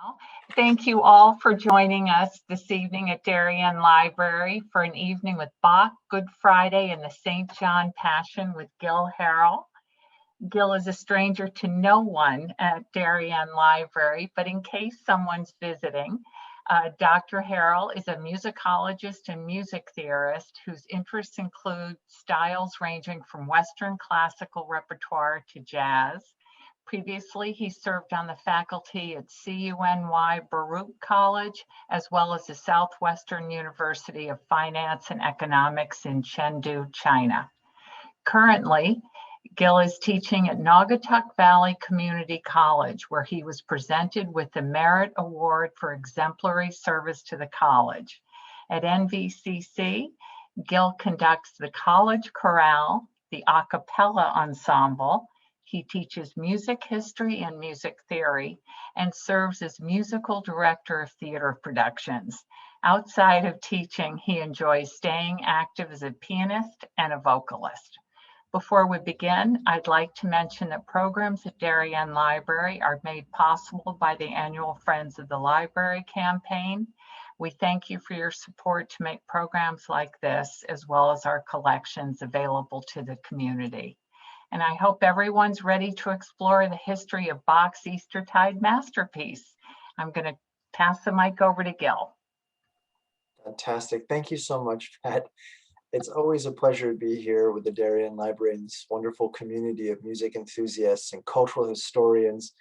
Well, thank you all for joining us this evening at Darien Library for an evening with Bach, Good Friday, and the St. John Passion with Gil Harel. Gil is a stranger to no one at Darien Library, but in case someone's visiting, Dr. Harel is a musicologist and music theorist whose interests include styles ranging from Western classical repertoire to jazz. Previously, he served on the faculty at CUNY Baruch College, as well as the Southwestern University of Finance and Economics in Chengdu, China. Currently, Gil is teaching at Naugatuck Valley Community College, where he was presented with the Merit Award for Exemplary Service to the college. At NVCC, Gil conducts the college chorale, the a cappella ensemble. He teaches music history and music theory and serves as musical director of theater productions. Outside of teaching, he enjoys staying active as a pianist and a vocalist. Before we begin, I'd like to mention that programs at Darien Library are made possible by the annual Friends of the Library campaign. We thank you for your support to make programs like this, as well as our collections available to the community. And I hope everyone's ready to explore the history of Bach's Eastertide masterpiece. I'm going to pass the mic over to Gil. Fantastic. Thank you so much, Pat. It's always a pleasure to be here with the Darien Library and this wonderful community of music enthusiasts and cultural historians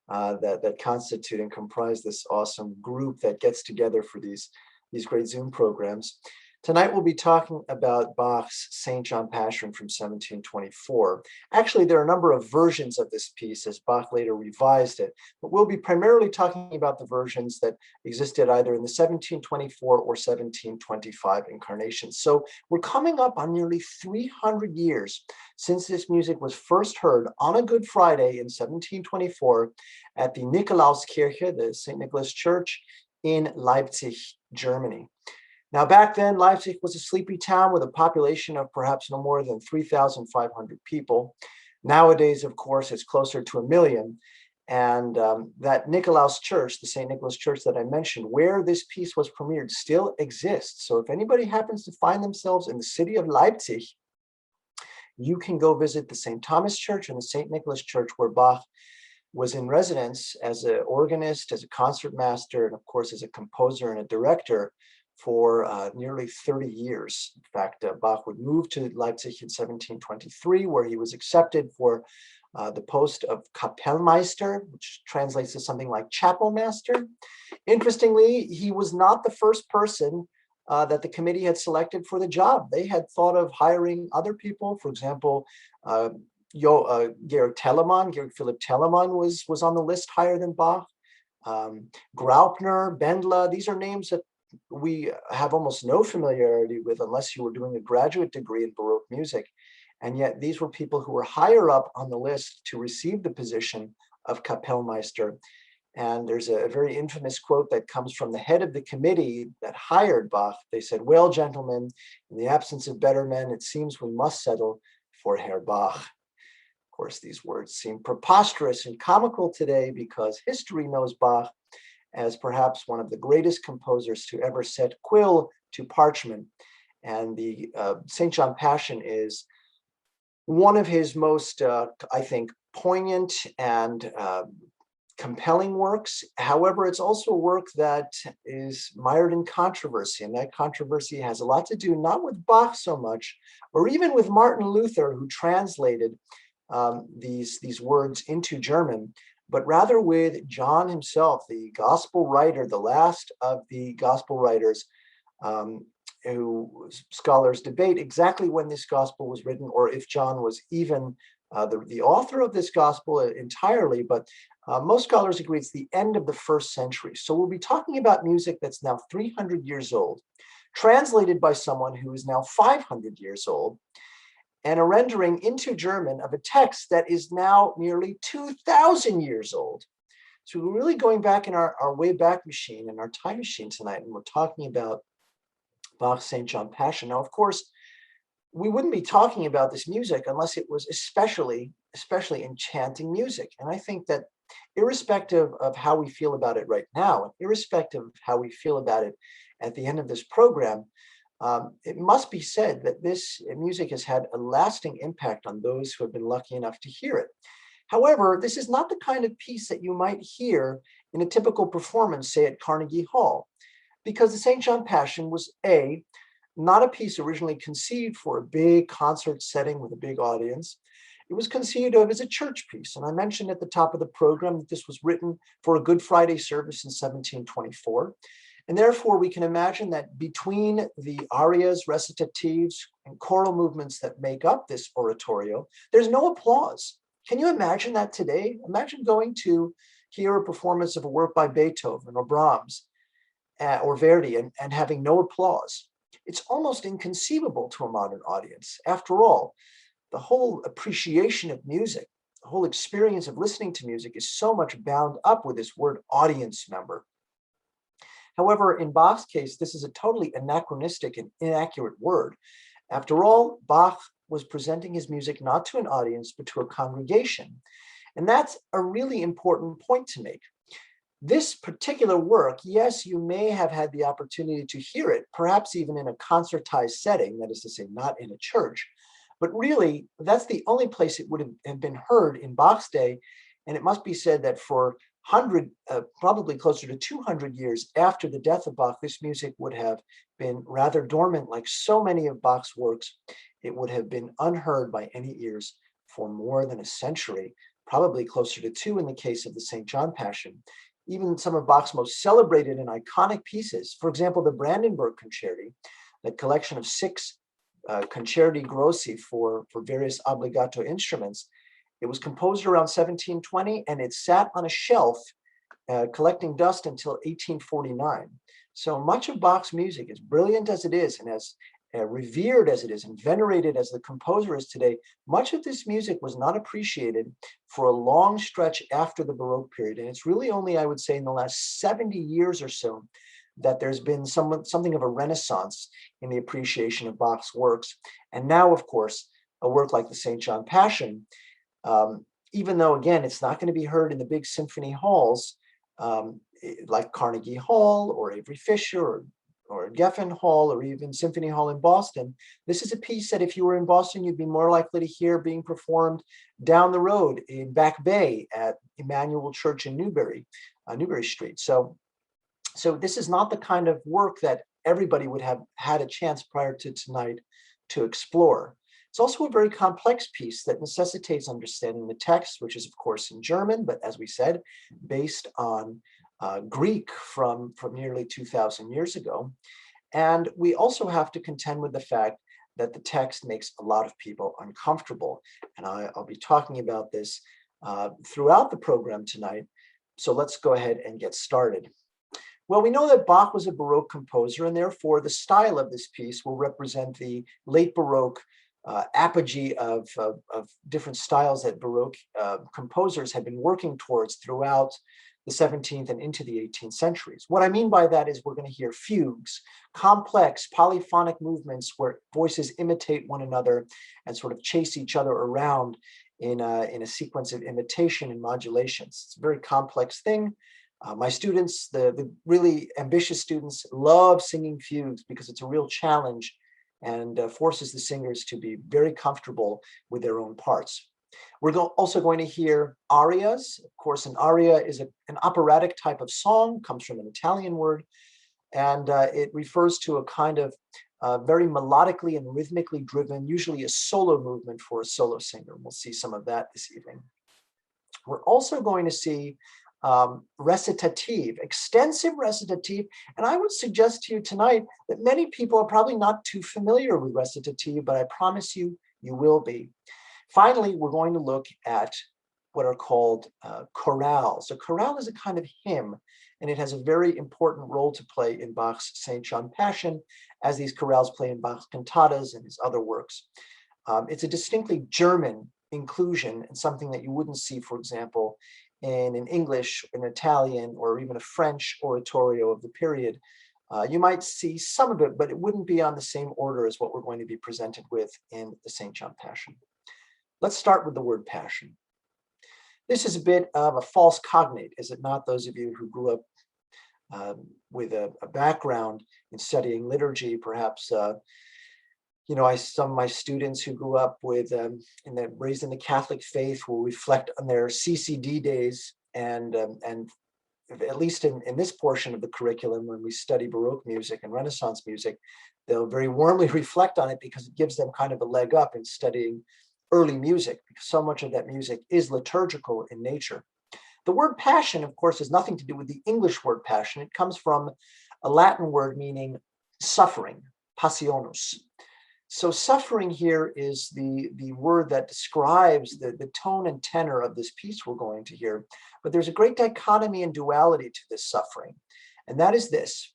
that constitute and comprise this awesome group that gets together for these great Zoom programs. Tonight we'll be talking about Bach's St. John Passion from 1724. Actually, there are a number of versions of this piece as Bach later revised it, but we'll be primarily talking about the versions that existed either in the 1724 or 1725 incarnations. So we're coming up on nearly 300 years since this music was first heard on a Good Friday in 1724 at the Nikolauskirche, the St. Nicholas Church in Leipzig, Germany. Now, back then, Leipzig was a sleepy town with a population of perhaps no more than 3,500 people. Nowadays, of course, it's closer to 1 million. And that Nikolaus Church, the St. Nicholas Church that I mentioned, where this piece was premiered, still exists. So if anybody happens to find themselves in the city of Leipzig, you can go visit the St. Thomas Church and the St. Nicholas Church, where Bach was in residence as an organist, as a concertmaster, and of course, as a composer and a director for nearly 30 years. In fact, Bach would move to Leipzig in 1723, where he was accepted for the post of Kapellmeister, which translates to something like chapel master. Interestingly, he was not the first person that the committee had selected for the job. They had thought of hiring other people. For example, Georg Philipp Telemann was on the list higher than Bach. Graupner, Bendler, these are names that we have almost no familiarity with unless you were doing a graduate degree in Baroque music. And yet these were people who were higher up on the list to receive the position of Kapellmeister. And there's a very infamous quote that comes from the head of the committee that hired Bach. They said, "Well, gentlemen, in the absence of better men, it seems we must settle for Herr Bach." Of course, these words seem preposterous and comical today because history knows Bach as perhaps one of the greatest composers to ever set quill to parchment. And the St. John Passion is one of his most, I think, poignant and compelling works. However, it's also a work that is mired in controversy, and that controversy has a lot to do not with Bach so much, or even with Martin Luther, who translated these words into German, but rather with John himself, the gospel writer, the last of the gospel writers, who scholars debate exactly when this gospel was written, or if John was even the author of this gospel entirely, but most scholars agree it's the end of the first century. So we'll be talking about music that's now 300 years old, translated by someone who is now 500 years old, and a rendering into German of a text that is now nearly 2,000 years old. So we're really going back in our Wayback Machine and our time machine tonight, and we're talking about Bach's St. John Passion. Now, of course, we wouldn't be talking about this music unless it was especially enchanting music. And I think that irrespective of how we feel about it right now, and irrespective of how we feel about it at the end of this program, it must be said that this music has had a lasting impact on those who have been lucky enough to hear it. However, this is not the kind of piece that you might hear in a typical performance, say at Carnegie Hall, because the St. John Passion was not a piece originally conceived for a big concert setting with a big audience. It was conceived of as a church piece. And I mentioned at the top of the program that this was written for a Good Friday service in 1724. And therefore, we can imagine that between the arias, recitatives, and choral movements that make up this oratorio, there's no applause. Can you imagine that today? Imagine going to hear a performance of a work by Beethoven or Brahms or Verdi and having no applause. It's almost inconceivable to a modern audience. After all, the whole appreciation of music, the whole experience of listening to music is so much bound up with this word audience member. However, in Bach's case, this is a totally anachronistic and inaccurate word. After all, Bach was presenting his music not to an audience, but to a congregation. And that's a really important point to make. This particular work, yes, you may have had the opportunity to hear it, perhaps even in a concertized setting, that is to say, not in a church. But really, that's the only place it would have been heard in Bach's day. And it must be said that for probably closer to 200 years after the death of Bach, this music would have been rather dormant, like so many of Bach's works. It would have been unheard by any ears for more than a century, probably closer to two in the case of the St. John Passion. Even some of Bach's most celebrated and iconic pieces, for example, the Brandenburg Concerti, that collection of 6 concerti grossi for various obbligato instruments. It was composed around 1720, and it sat on a shelf collecting dust until 1849. So much of Bach's music, as brilliant as it is and as revered as it is and venerated as the composer is today, much of this music was not appreciated for a long stretch after the Baroque period. And it's really only, I would say, in the last 70 years or so that there's been something of a renaissance in the appreciation of Bach's works. And now, of course, a work like the St. John Passion, even though, again, it's not going to be heard in the big symphony halls like Carnegie Hall or Avery Fisher or Geffen Hall or even Symphony Hall in Boston, this is a piece that if you were in Boston, you'd be more likely to hear being performed down the road in Back Bay at Emmanuel Church in Newbury Street. So this is not the kind of work that everybody would have had a chance prior to tonight to explore. It's also a very complex piece that necessitates understanding the text, which is, of course, in German, but as we said, based on Greek from nearly 2,000 years ago. And we also have to contend with the fact that the text makes a lot of people uncomfortable. And I'll be talking about this throughout the program tonight. So let's go ahead and get started. Well, we know that Bach was a Baroque composer, and therefore the style of this piece will represent the late Baroque apogee of different styles that Baroque composers had been working towards throughout the 17th and into the 18th centuries. What I mean by that is we're going to hear fugues, complex polyphonic movements where voices imitate one another and sort of chase each other around in a sequence of imitation and modulations. It's a very complex thing. My students, the really ambitious students, love singing fugues because it's a real challenge and forces the singers to be very comfortable with their own parts. We're also going to hear arias. Of course, an aria is an operatic type of song, comes from an Italian word, and it refers to a kind of very melodically and rhythmically driven, usually a solo movement for a solo singer. We'll see some of that this evening. We're also going to see recitative, extensive recitative, and I would suggest to you tonight that many people are probably not too familiar with recitative, but I promise you, you will be. Finally, we're going to look at what are called chorales. A chorale is a kind of hymn, and it has a very important role to play in Bach's St. John Passion, as these chorales play in Bach's cantatas and his other works. It's a distinctly German inclusion and something that you wouldn't see, for example, in an English, an Italian, or even a French oratorio of the period. You might see some of it, but it wouldn't be on the same order as what we're going to be presented with in the St. John Passion. Let's start with the word passion. This is a bit of a false cognate, is it not? Those of you who grew up with a background in studying liturgy, perhaps some of my students who grew up with raised in the Catholic faith will reflect on their CCD days, and at least in this portion of the curriculum, when we study Baroque music and Renaissance music, they'll very warmly reflect on it because it gives them kind of a leg up in studying early music, because so much of that music is liturgical in nature. The word passion, of course, has nothing to do with the English word passion. It comes from a Latin word meaning suffering, passionus. So suffering here is the word that describes the tone and tenor of this piece we're going to hear. But there's a great dichotomy and duality to this suffering. And that is this.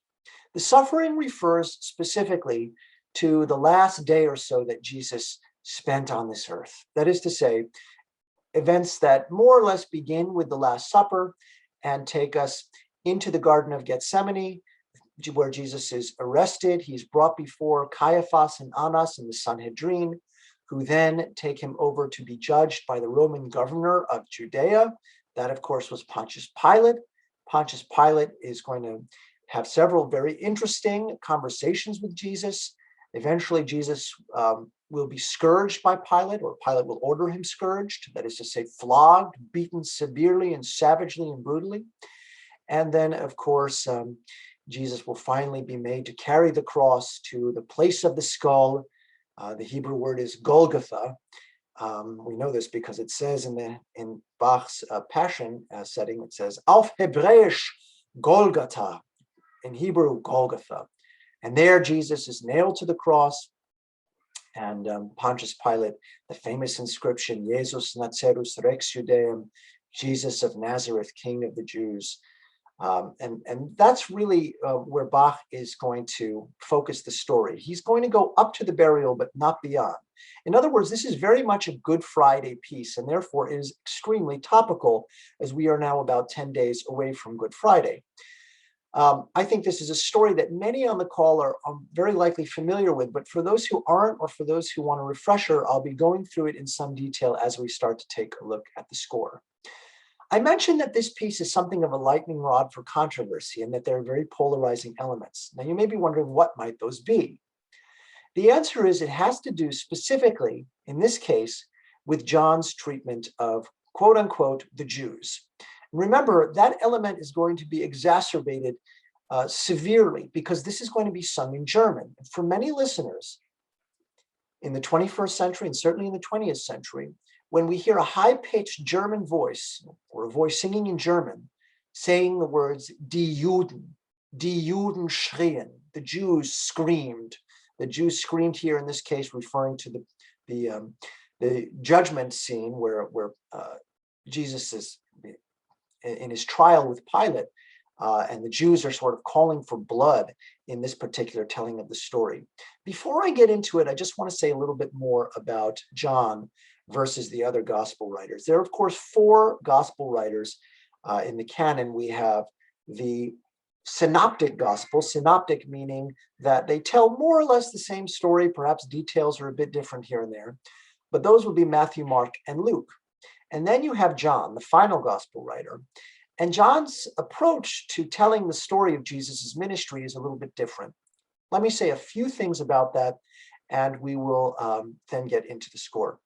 The suffering refers specifically to the last day or so that Jesus spent on this earth. That is to say, events that more or less begin with the Last Supper and take us into the Garden of Gethsemane, where Jesus is arrested. He's brought before Caiaphas and Annas in the Sanhedrin, who then take him over to be judged by the Roman governor of Judea. That, of course, was Pontius Pilate. Pontius Pilate is going to have several very interesting conversations with Jesus. Eventually, Jesus will be scourged by Pilate, or Pilate will order him scourged, that is to say, flogged, beaten severely and savagely and brutally. And then, of course, Jesus will finally be made to carry the cross to the place of the skull. The Hebrew word is Golgotha. We know this because it says in Bach's Passion setting, it says, Auf Hebräisch Golgotha, in Hebrew, Golgotha. And there Jesus is nailed to the cross. And Pontius Pilate, the famous inscription, Jesus Nazareus Rex Judaeum, Jesus of Nazareth, King of the Jews. And that's really where Bach is going to focus the story. He's going to go up to the burial, but not beyond. In other words, this is very much a Good Friday piece, and therefore is extremely topical, as we are now about 10 days away from Good Friday. I think this is a story that many on the call are very likely familiar with, but for those who aren't, or for those who want a refresher, I'll be going through it in some detail as we start to take a look at the score. I mentioned that this piece is something of a lightning rod for controversy, and that there are very polarizing elements. Now, you may be wondering, what might those be? The answer is it has to do specifically, in this case, with John's treatment of, quote unquote, the Jews. Remember, that element is going to be exacerbated severely, because this is going to be sung in German. For many listeners in the 21st century, and certainly in the 20th century, when we hear a high-pitched German voice, or a voice singing in German, saying the words, die Juden schrien, the Jews screamed. The Jews screamed here, in this case, referring to the judgment scene where Jesus is in his trial with Pilate, and the Jews are sort of calling for blood in this particular telling of the story. Before I get into it, I just want to say a little bit more about John versus the other gospel writers. There are, of course, 4 gospel writers in the canon. We have the synoptic gospel, synoptic meaning that they tell more or less the same story, perhaps details are a bit different here and there, but those would be Matthew, Mark, and Luke. And then you have John, the final gospel writer. And John's approach to telling the story of Jesus' ministry is a little bit different. Let me say a few things about that, and we will then get into the score.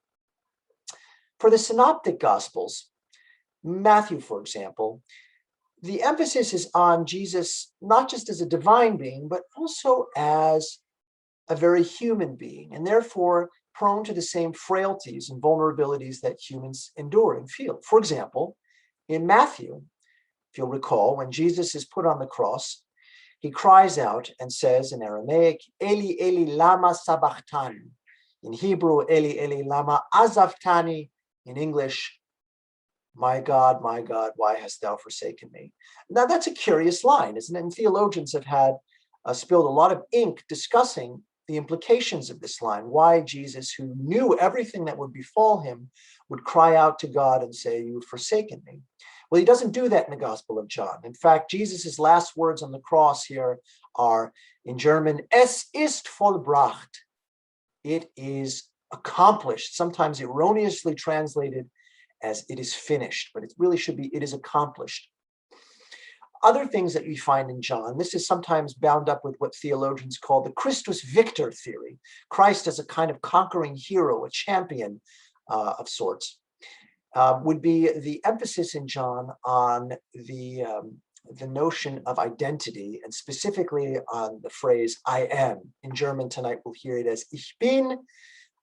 For the synoptic gospels, Matthew, for example, the emphasis is on Jesus not just as a divine being, but also as a very human being, and therefore prone to the same frailties and vulnerabilities that humans endure and feel. For example, in Matthew, if you'll recall, when Jesus is put on the cross, he cries out and says in Aramaic, Eli, Eli, lama sabachthani. In Hebrew, Eli, Eli, lama azavtani. In English, my God, why hast thou forsaken me? Now, that's a curious line, isn't it? And theologians have had spilled a lot of ink discussing the implications of this line, why Jesus, who knew everything that would befall him, would cry out to God and say, "You've forsaken me." Well, he doesn't do that in the Gospel of John. In fact, Jesus's last words on the cross here are in German, "Es ist vollbracht." It is accomplished, sometimes erroneously translated as "it is finished," but it really should be "it is accomplished." Other things that we find in John, this is sometimes bound up with what theologians call the Christus Victor theory, Christ as a kind of conquering hero, a champion of sorts, would be the emphasis in John on the notion of identity, and specifically on the phrase "I am." In German tonight, we'll hear it as "Ich bin."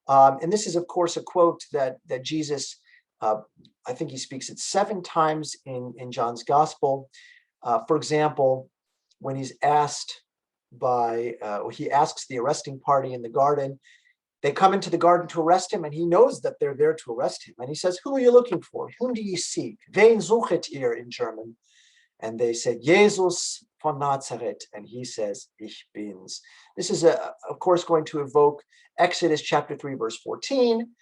And this is, of course, a quote that Jesus, I think he speaks it 7 times in John's Gospel. For example, when he's asked he asks the arresting party in the garden, they come into the garden to arrest him, and he knows that they're there to arrest him. And he says, "Who are you looking for? Whom do you seek? Wen suchet ihr?" in German. And they said, "Jesus von Nazareth." And he says, "Ich bin's." This is, of course, going to evoke Exodus chapter 3, verse 14,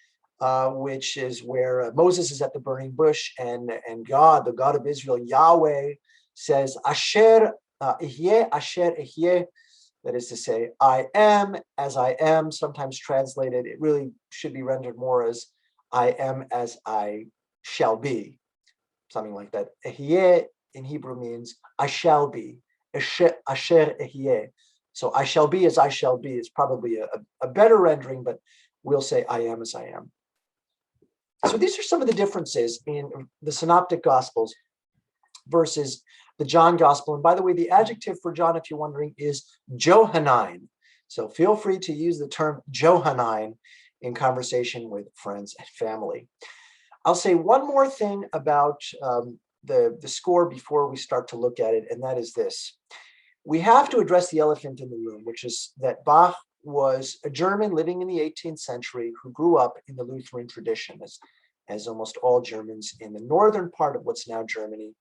which is where Moses is at the burning bush, and God, the God of Israel, Yahweh, says, "Asher ehyeh, asher ehyeh," that is to say, "I am as I am." Sometimes translated, it really should be rendered more as "I am as I shall be," something like that. Ehyeh in Hebrew means "I shall be," asher ehyeh. So "I shall be as I shall be" is probably a better rendering, but we'll say "I am as I am." So these are some of the differences in the Synoptic Gospels versus the John Gospel. And by the way, the adjective for John, if you're wondering, is Johannine. So feel free to use the term Johannine in conversation with friends and family. I'll say one more thing about the score before we start to look at it, and that is this. We have to address the elephant in the room, which is that Bach was a German living in the 18th century who grew up in the Lutheran tradition, as almost all Germans in the northern part of what's now Germany,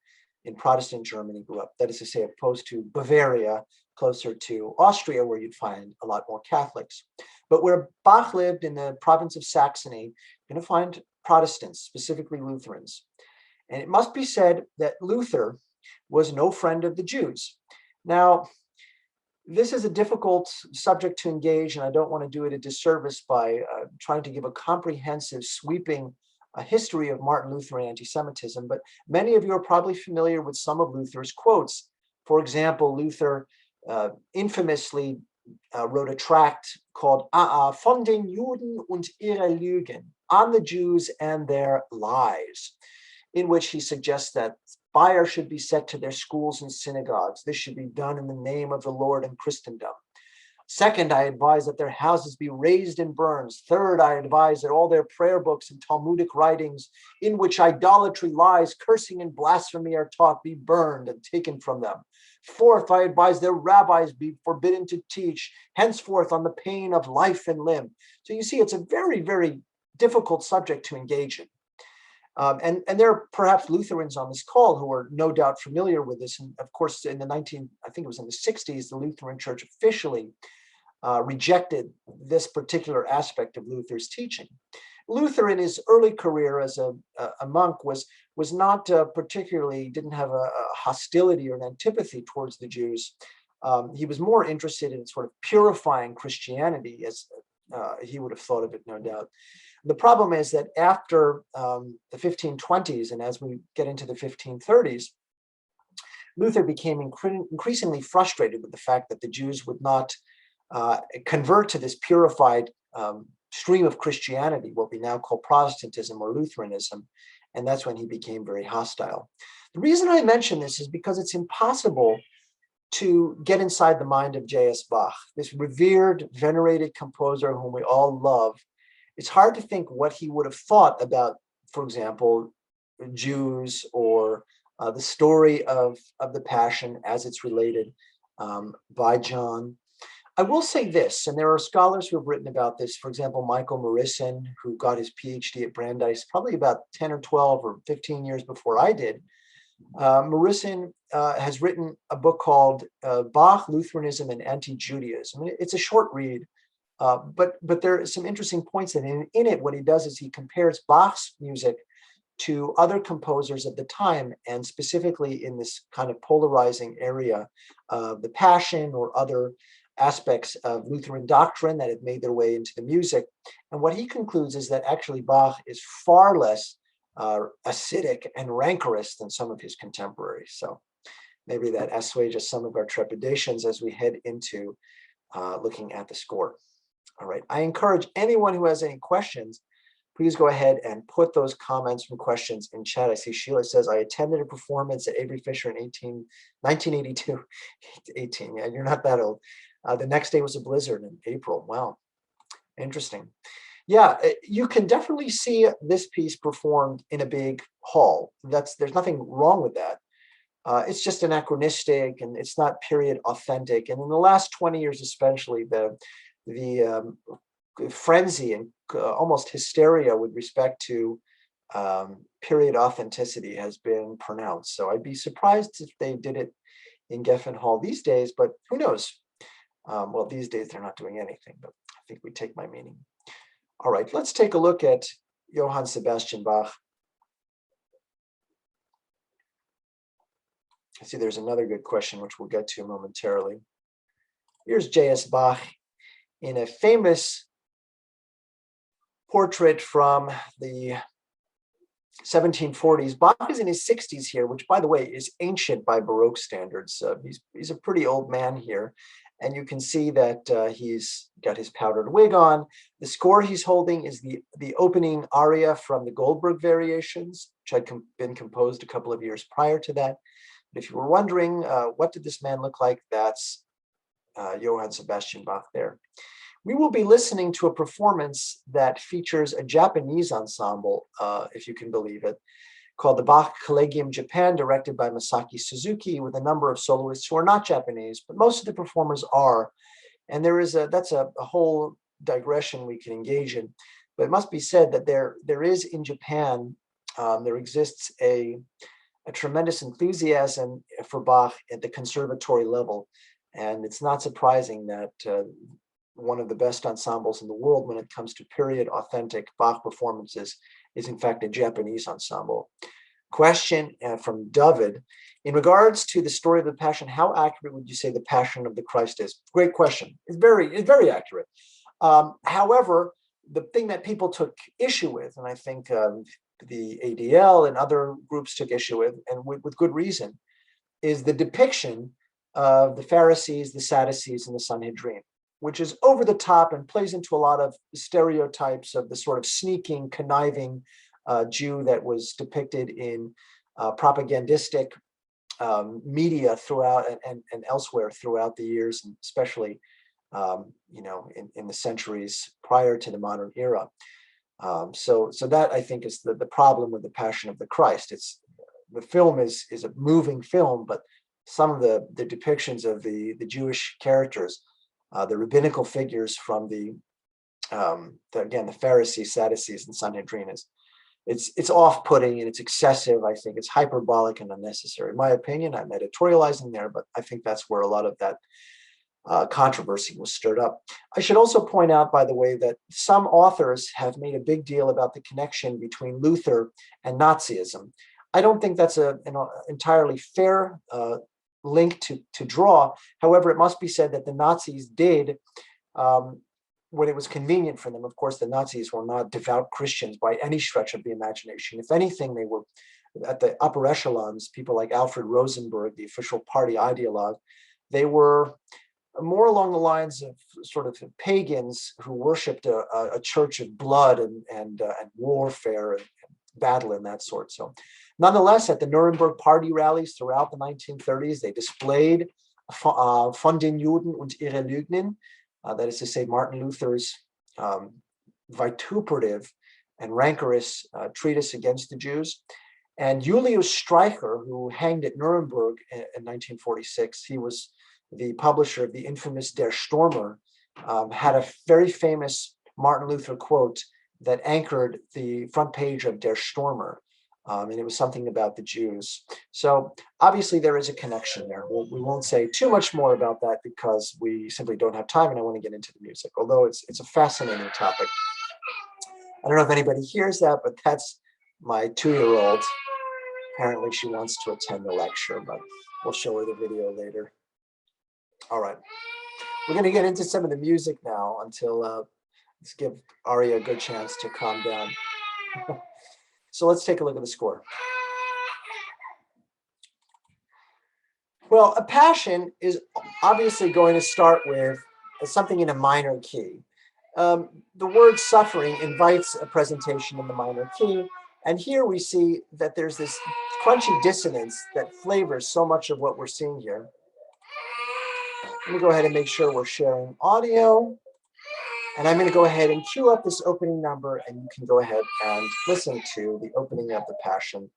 in Protestant Germany, grew up. That is to say, opposed to Bavaria, closer to Austria, where you'd find a lot more Catholics. But where Bach lived in the province of Saxony, you're going to find Protestants, specifically Lutherans. And it must be said that Luther was no friend of the Jews. Now, this is a difficult subject to engage, and I don't want to do it a disservice by trying to give a comprehensive, sweeping history of Martin Luther and anti-Semitism, but many of you are probably familiar with some of Luther's quotes. For example, Luther infamously wrote a tract called Von den Juden und ihre Lügen, on the Jews and their lies, in which he suggests that fire should be set to their schools and synagogues. This should be done in the name of the Lord and Christendom. Second, I advise that their houses be razed and burned. Third, I advise that all their prayer books and Talmudic writings in which idolatry, lies, cursing, and blasphemy are taught be burned and taken from them. Fourth, I advise their rabbis be forbidden to teach, henceforth on the pain of life and limb. So you see, it's a very, very difficult subject to engage in. And there are perhaps Lutherans on this call who are no doubt familiar with this. And of course, in the I think it was in the 60s, the Lutheran Church officially rejected this particular aspect of Luther's teaching. Luther, in his early career as a monk, was not particularly, didn't have a hostility or an antipathy towards the Jews. He was more interested in sort of purifying Christianity, as he would have thought of it, no doubt. The problem is that after the 1520s, and as we get into the 1530s, Luther became increasingly frustrated with the fact that the Jews would not convert to this purified stream of Christianity, what we now call Protestantism or Lutheranism, and that's when he became very hostile. The reason I mention this is because it's impossible to get inside the mind of J.S. Bach, this revered, venerated composer whom we all love. It's hard to think what he would have thought about, for example, Jews or the story of the Passion as it's related by John. I will say this, and there are scholars who have written about this. For example, Michael Morisson, who got his PhD at Brandeis probably about 10 or 12 or 15 years before I did. Morisson has written a book called Bach, Lutheranism, and Anti-Judaism. It's a short read, But there are some interesting points in it. What he does is he compares Bach's music to other composers of the time, and specifically in this kind of polarizing area of the Passion or other aspects of Lutheran doctrine that have made their way into the music. And what he concludes is that actually Bach is far less acidic and rancorous than some of his contemporaries. So maybe that assuages some of our trepidations as we head into looking at the score. All right, I encourage anyone who has any questions, please go ahead and put those comments and questions in chat. I see Sheila says, I attended a performance at Avery Fisher in 1982. 18, yeah, you're not that old. The next day was a blizzard in April. Wow, interesting. Yeah, you can definitely see this piece performed in a big hall. There's nothing wrong with that. It's just anachronistic and it's not period authentic. And in the last 20 years, especially, the frenzy and almost hysteria with respect to period authenticity has been pronounced. So I'd be surprised if they did it in Geffen Hall these days, but who knows? Well, these days they're not doing anything, but I think we take my meaning. All right, let's take a look at Johann Sebastian Bach. I see there's another good question, which we'll get to momentarily. Here's J.S. Bach in a famous portrait from the 1740s. Bach is in his 60s here, which, by the way, is ancient by Baroque standards. He's a pretty old man here. And you can see that he's got his powdered wig on. The score he's holding is the opening aria from the Goldberg Variations, which had been composed a couple of years prior to that. But if you were wondering, what did this man look like? That's Johann Sebastian Bach there. We will be listening to a performance that features a Japanese ensemble, if you can believe it, called the Bach Collegium Japan, directed by Masaki Suzuki, with a number of soloists who are not Japanese, but most of the performers are. And that's a whole digression we can engage in. But it must be said that there is in Japan, there exists a tremendous enthusiasm for Bach at the conservatory level. And it's not surprising that one of the best ensembles in the world when it comes to period authentic Bach performances is in fact a Japanese ensemble. Question from David. In regards to the story of the Passion, how accurate would you say the Passion of the Christ is? Great question. It's very accurate. However, the thing that people took issue with, and I think the ADL and other groups took issue with, and with good reason, is the depiction of the Pharisees, the Sadducees, and the Sanhedrin, which is over the top and plays into a lot of stereotypes of the sort of sneaking, conniving Jew that was depicted in propagandistic media throughout and elsewhere throughout the years, and especially in the centuries prior to the modern era. So that I think is the problem with the Passion of the Christ. The film is a moving film, but some of the depictions of the Jewish characters, the rabbinical figures from the Pharisees, Sadducees, and Sanhedrin, it's off-putting and it's excessive. I think it's hyperbolic and unnecessary. In my opinion, I'm editorializing there, but I think that's where a lot of that controversy was stirred up. I should also point out, by the way, that some authors have made a big deal about the connection between Luther and Nazism. I don't think that's an entirely fair link to draw. However, it must be said that the Nazis did, when it was convenient for them. Of course, the Nazis were not devout Christians by any stretch of the imagination. If anything, they were at the upper echelons, people like Alfred Rosenberg, the official party ideologue. They were more along the lines of sort of pagans who worshipped a church of blood and warfare and battle and that sort. So nonetheless, at the Nuremberg party rallies throughout the 1930s, they displayed von den Juden und ihre Lügnen, that is to say, Martin Luther's vituperative and rancorous treatise against the Jews. And Julius Streicher, who hanged at Nuremberg in 1946, he was the publisher of the infamous Der Stürmer, had a very famous Martin Luther quote that anchored the front page of Der Stürmer. And it was something about the Jews. So obviously there is a connection there. We won't say too much more about that because we simply don't have time and I want to get into the music, although it's a fascinating topic. I don't know if anybody hears that, but that's my 2-year-old. Apparently she wants to attend the lecture, but we'll show her the video later. All right, we're going to get into some of the music now until let's give Aria a good chance to calm down. So let's take a look at the score. Well, a passion is obviously going to start with something in a minor key. The word suffering invites a presentation in the minor key. And here we see that there's this crunchy dissonance that flavors so much of what we're seeing here. Let me go ahead and make sure we're sharing audio. And I'm going to go ahead and cue up this opening number, and you can go ahead and listen to the opening of the Passion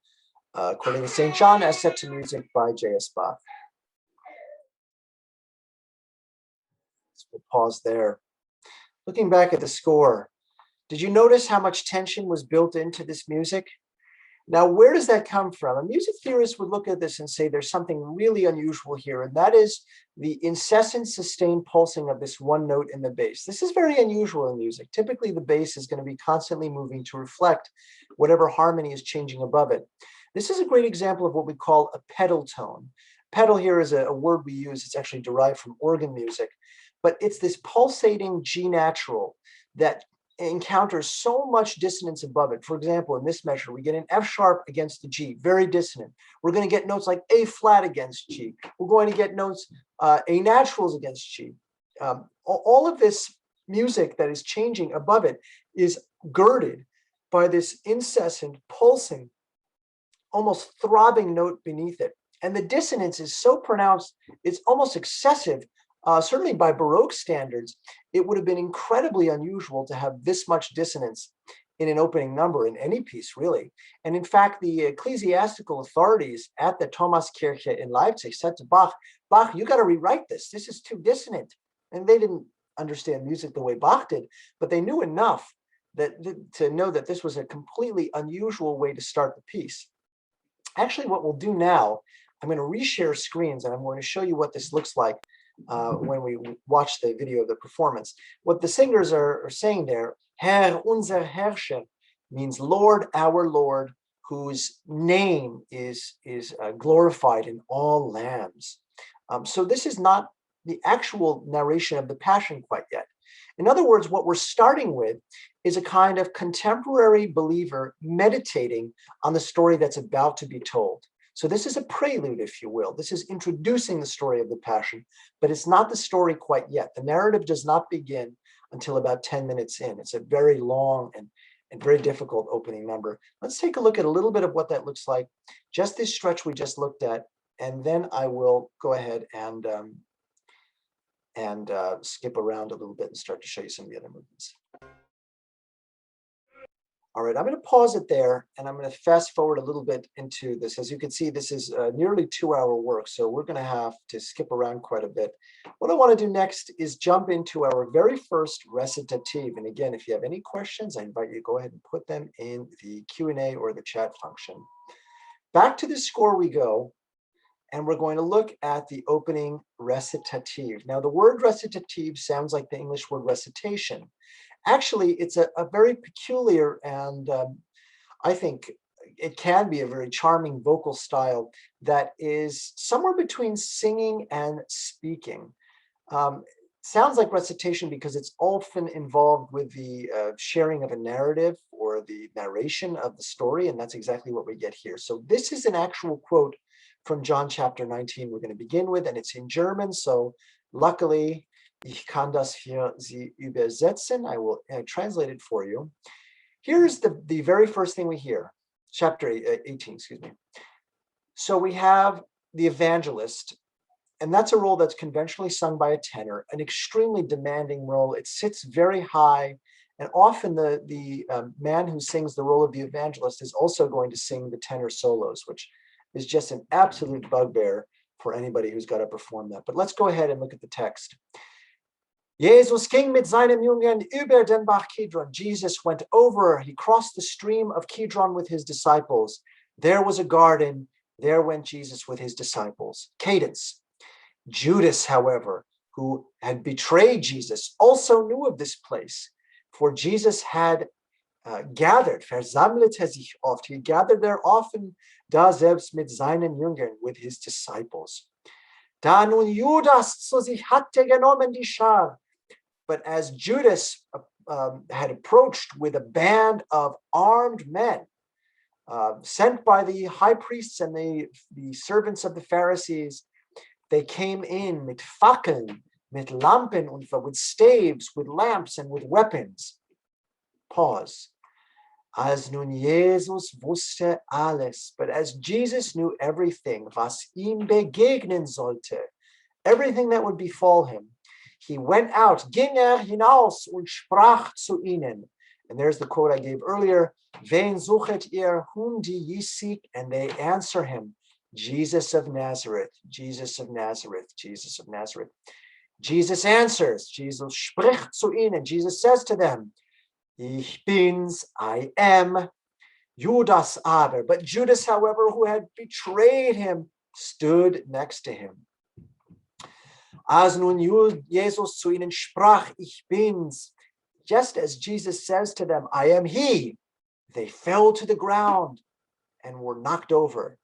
according to St. John as set to music by J.S. Bach. So we'll pause there. Looking back at the score, did you notice how much tension was built into this music? Now, where does that come from? A music theorist would look at this and say there's something really unusual here, and that is the incessant sustained pulsing of this one note in the bass. This is very unusual in music. Typically, the bass is going to be constantly moving to reflect whatever harmony is changing above it. This is a great example of what we call a pedal tone. Pedal here is a word we use. It's actually derived from organ music, but it's this pulsating G natural that encounters so much dissonance above it. For example, in this measure, we get an F sharp against the G, very dissonant. We're going to get notes like A flat against G. We're going to get notes A naturals against G. All of this music that is changing above it is girded by this incessant, pulsing, almost throbbing note beneath it. And the dissonance is so pronounced, it's almost excessive. Certainly by Baroque standards, it would have been incredibly unusual to have this much dissonance in an opening number in any piece, really. And in fact, the ecclesiastical authorities at the Thomaskirche in Leipzig said to Bach, you got to rewrite this. This is too dissonant. And they didn't understand music the way Bach did, but they knew enough to know that this was a completely unusual way to start the piece. Actually, what we'll do now, I'm going to reshare screens and I'm going to show you what this looks like when we watch the video of the performance. What the singers are saying there, Herr unser Herrscher, means Lord, our Lord, whose name is glorified in all lands. So this is not the actual narration of the Passion quite yet. In other words, what we're starting with is a kind of contemporary believer meditating on the story that's about to be told. So this is a prelude, if you will. This is introducing the story of the Passion, but it's not the story quite yet. The narrative does not begin until about 10 minutes in. It's a very long and very difficult opening number. Let's take a look at a little bit of what that looks like. Just this stretch we just looked at, and then I will go ahead and skip around a little bit and start to show you some of the other movements. All right, I'm going to pause it there, and I'm going to fast forward a little bit into this. As you can see, this is nearly 2-hour work, so we're going to have to skip around quite a bit. What I want to do next is jump into our very first recitative. And again, if you have any questions, I invite you to go ahead and put them in the Q&A or the chat function. Back to the score we go, and we're going to look at the opening recitative. Now, the word recitative sounds like the English word recitation. Actually, it's a very peculiar and I think it can be a very charming vocal style that is somewhere between singing and speaking. Sounds like recitation because it's often involved with the sharing of a narrative or the narration of the story, and that's exactly what we get here. So this is an actual quote from John chapter 19 we're going to begin with, and it's in German, so luckily ich kann das für Sie übersetzen. I will translate it for you. Here's the very first thing we hear, chapter 18, excuse me. So we have the evangelist, and that's a role that's conventionally sung by a tenor, an extremely demanding role. It sits very high, and often the man who sings the role of the evangelist is also going to sing the tenor solos, which is just an absolute bugbear for anybody who's got to perform that. But let's go ahead and look at the text. Jesus ging mit seinen Jüngern über den Bach Kidron. Jesus went over, he crossed the stream of Kidron with his disciples. There was a garden. There went Jesus with his disciples. Cadence. Judas, however, who had betrayed Jesus, also knew of this place, for Jesus had gathered, versammelte sich oft. He gathered there often, da selbst mit seinen Jüngern, with his disciples. Da nun Judas zu sich hatte genommen die Schar. But as Judas had approached with a band of armed men, sent by the high priests and the servants of the Pharisees, they came in mit Fackeln, mit Lampen und with staves, with lamps, and with weapons. Pause. Als nun Jesus wusste alles, but as Jesus knew everything, was ihm begegnen sollte, everything that would befall him, he went out, ging hinaus und sprach zu ihnen. And there's the quote I gave earlier, wen suchet ihr, whom do ye seek? And they answer him, Jesus of Nazareth, Jesus of Nazareth, Jesus of Nazareth. Jesus answers, Jesus spricht zu ihnen, Jesus says to them, Ich bin's, I am. Judas aber, but Judas, however, who had betrayed him, stood next to him. Als nun Jesus zu ihnen sprach, Ich bin's, just as Jesus says to them, I am he, they fell to the ground and were knocked over.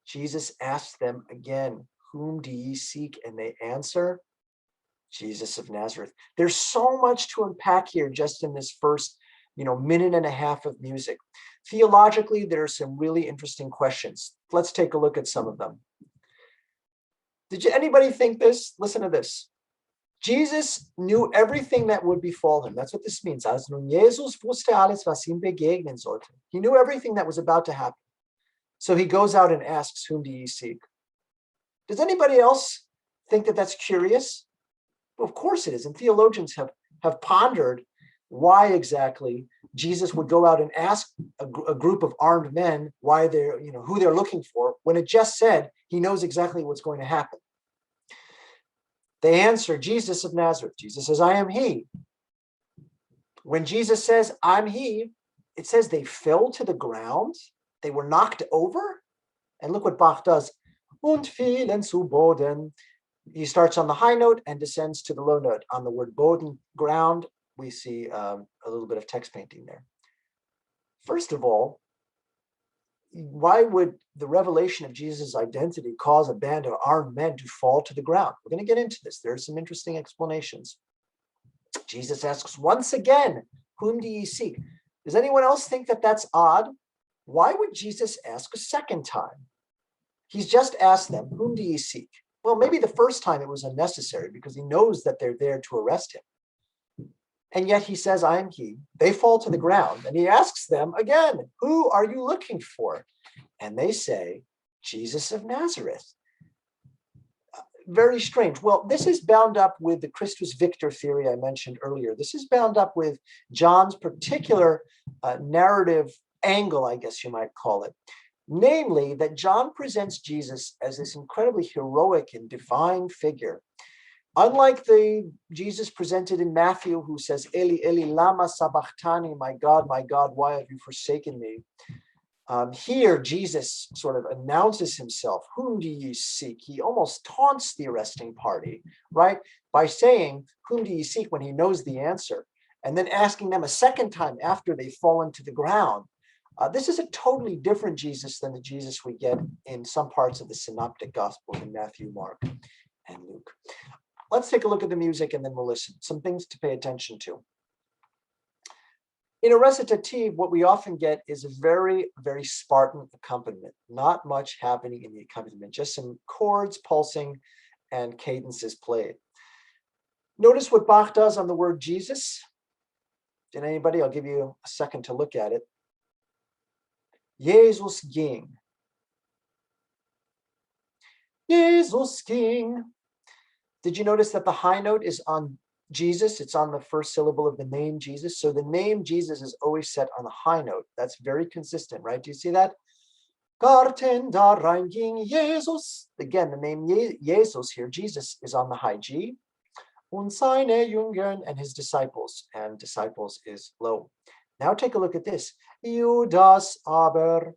Jesus asked them again, whom do ye seek? And they answer, Jesus of Nazareth. There's so much to unpack here just in this first, minute and a half of music. Theologically, there are some really interesting questions. Let's take a look at some of them. Did anybody think this? Listen to this. Jesus knew everything that would befall him. That's what this means. Als nun Jesus wusste alles, was ihm begegnen sollte. He knew everything that was about to happen. So he goes out and asks, whom do ye seek? Does anybody else think that that's curious? Well, of course it is. And theologians have pondered why exactly Jesus would go out and ask a group of armed men why they're, who they're looking for, when it just said he knows exactly what's going to happen. They answer, Jesus of Nazareth. Jesus says, I am he. When Jesus says, I'm he, it says they fell to the ground. They were knocked over. And look what Bach does. Und fielen zu Boden. He starts on the high note and descends to the low note. On the word Boden, ground, we see a little bit of text painting there. First of all, why would the revelation of Jesus' identity cause a band of armed men to fall to the ground? We're going to get into this. There are some interesting explanations. Jesus asks once again, whom do ye seek? Does anyone else think that that's odd? Why would Jesus ask a second time? He's just asked them, whom do ye seek? Well, maybe the first time it was unnecessary because he knows that they're there to arrest him. And yet he says, I am he. They fall to the ground. And he asks them again, who are you looking for? And they say, Jesus of Nazareth. Very strange. Well, this is bound up with the Christus Victor theory I mentioned earlier. This is bound up with John's particular narrative angle, I guess you might call it. Namely, that John presents Jesus as this incredibly heroic and divine figure. Unlike the Jesus presented in Matthew, who says, Eli, Eli, lama sabachthani, my God, why have you forsaken me? Here, Jesus sort of announces himself, whom do ye seek? He almost taunts the arresting party, right? By saying, whom do ye seek, when he knows the answer, and then asking them a second time after they've fallen to the ground. This is a totally different Jesus than the Jesus we get in some parts of the Synoptic Gospels in Matthew, Mark, and Luke. Let's take a look at the music and then we'll listen. Some things to pay attention to. In a recitative, what we often get is a very, very Spartan accompaniment. Not much happening in the accompaniment, just some chords pulsing and cadences played. Notice what Bach does on the word Jesus. Did anybody? I'll give you a second to look at it. Jesus ging. Jesus ging. Did you notice that the high note is on Jesus? It's on the first syllable of the name Jesus. So the name Jesus is always set on the high note. That's very consistent, right? Do you see that? Garten Darien ging Jesus. Again, the name Jesus here, Jesus, is on the high G. Und seine Jüngern, and his disciples. And disciples is low. Now take a look at this. Judas aber.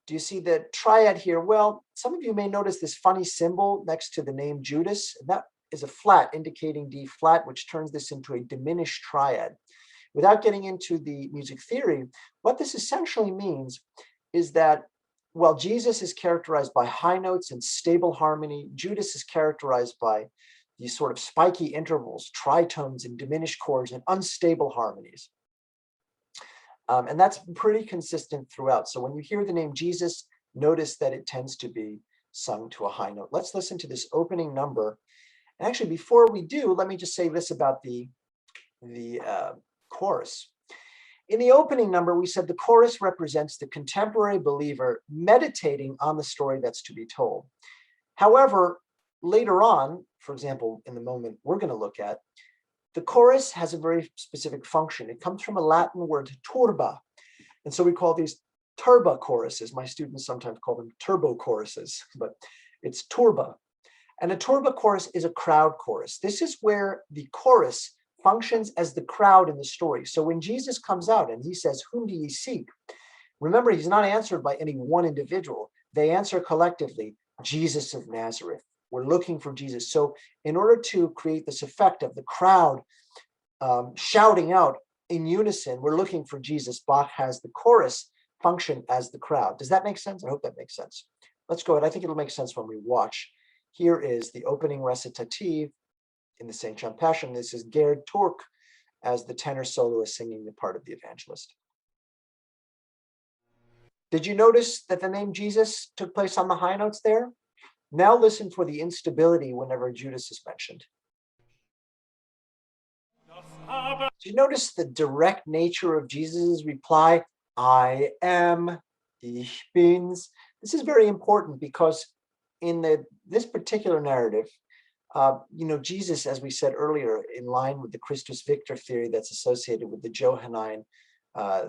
Do you see the triad here? Well, some of you may notice this funny symbol next to the name Judas. That is a flat indicating D flat, which turns this into a diminished triad. Without getting into the music theory, what this essentially means is that while Jesus is characterized by high notes and stable harmony, Judas is characterized by these sort of spiky intervals, tritones and diminished chords and unstable harmonies. And that's pretty consistent throughout. So when you hear the name Jesus, notice that it tends to be sung to a high note. Let's listen to this opening number. And actually, before we do, let me just say this about the chorus. In the opening number, we said the chorus represents the contemporary believer meditating on the story that's to be told. However, later on, for example, in the moment we're going to look at, the chorus has a very specific function. It comes from a Latin word turba. And so we call these turba choruses. My students sometimes call them turbo choruses, but it's turba. And a turba chorus is a crowd chorus. This is where the chorus functions as the crowd in the story. So when Jesus comes out and he says, "Whom do ye seek?" Remember, he's not answered by any one individual. They answer collectively, "Jesus of Nazareth." We're looking for Jesus. So in order to create this effect of the crowd shouting out in unison, we're looking for Jesus, Bach has the chorus function as the crowd. Does that make sense? I hope that makes sense. Let's go ahead. I think it'll make sense when we watch. Here is the opening recitative in the St. John Passion. This is Gerd Turk as the tenor soloist singing the part of the evangelist. Did you notice that the name Jesus took place on the high notes there? Now listen for the instability whenever Judas is mentioned. Do you notice the direct nature of Jesus' reply? I am, ich bin's. This is very important because in this particular narrative, Jesus, as we said earlier, in line with the Christus Victor theory that's associated with the Johannine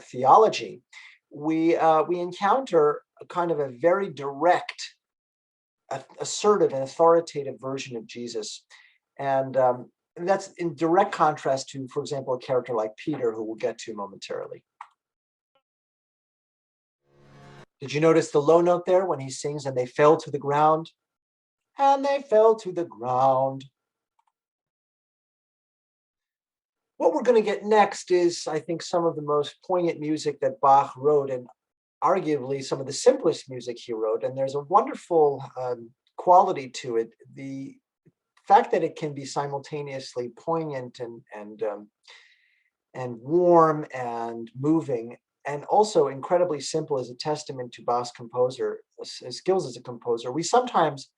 theology, we encounter a kind of a very direct, assertive and authoritative version of Jesus. And that's in direct contrast to, for example, a character like Peter, who we'll get to momentarily. Did you notice the low note there when he sings, "And they fell to the ground"? And they fell to the ground. What we're going to get next is, I think, some of the most poignant music that Bach wrote, and arguably some of the simplest music he wrote. And there's a wonderful quality to it. The fact that it can be simultaneously poignant and warm and moving, and also incredibly simple, is a testament to Bach's skills as a composer. We sometimes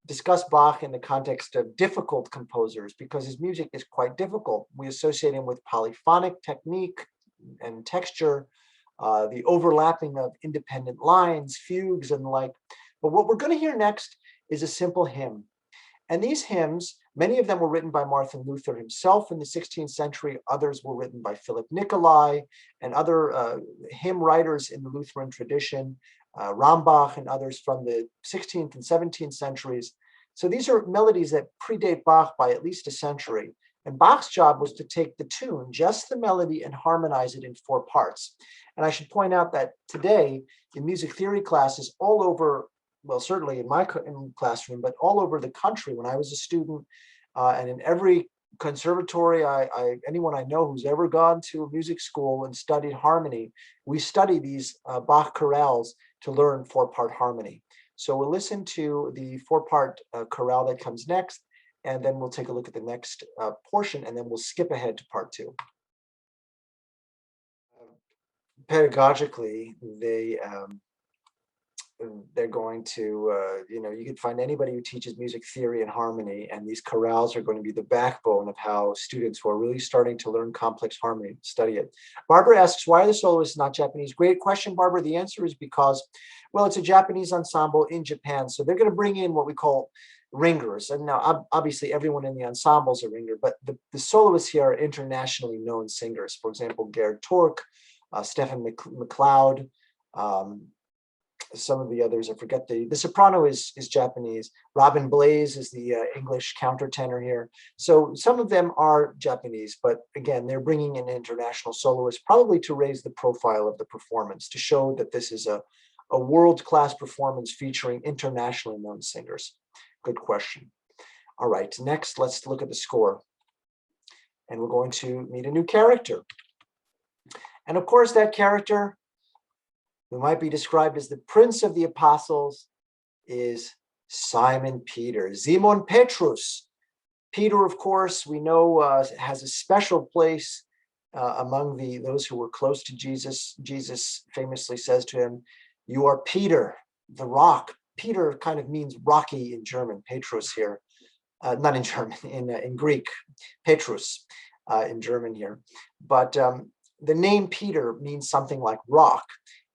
discuss Bach in the context of difficult composers because his music is quite difficult. We associate him with polyphonic technique and texture, the overlapping of independent lines, fugues, and the like. But what we're going to hear next is a simple hymn. And these hymns, many of them were written by Martin Luther himself in the 16th century. Others were written by Philip Nicolai and other hymn writers in the Lutheran tradition, Rambach and others from the 16th and 17th centuries. So these are melodies that predate Bach by at least a century. And Bach's job was to take the tune, just the melody, and harmonize it in 4 parts. And I should point out that today, in music theory classes all over, well, certainly in my classroom, but all over the country, when I was a student, and in every conservatory, anyone I know who's ever gone to a music school and studied harmony, we study these Bach chorales to learn 4-part harmony. So we'll listen to the 4-part chorale that comes next, and then we'll take a look at the next portion, and then we'll skip ahead to part 2. Pedagogically, they're going to, you can find anybody who teaches music theory and harmony, and these chorales are going to be the backbone of how students who are really starting to learn complex harmony study it. Barbara asks, why are the soloists not Japanese? Great question, Barbara. The answer is because, well, it's a Japanese ensemble in Japan, so they're going to bring in what we call ringers. And now, obviously, everyone in the ensemble is a ringer, but the soloists here are internationally known singers. For example, Gerd Turk, Stephen McLeod, some of the others, I forget the soprano is Japanese. Robin Blaze is the English countertenor here. So some of them are Japanese, but again, they're bringing in international soloists, probably to raise the profile of the performance, to show that this is a a world-class performance featuring internationally known singers? Good question. All right, next, let's look at the score. And we're going to meet a new character. And of course, that character, who might be described as the Prince of the Apostles, is Simon Peter, Simon Petrus. Peter, of course, we know has a special place among those who were close to Jesus. Jesus famously says to him, "You are Peter, the rock." Peter kind of means rocky in German, Petrus here. Not in German, in Greek, Petrus in German here. But the name Peter means something like rock.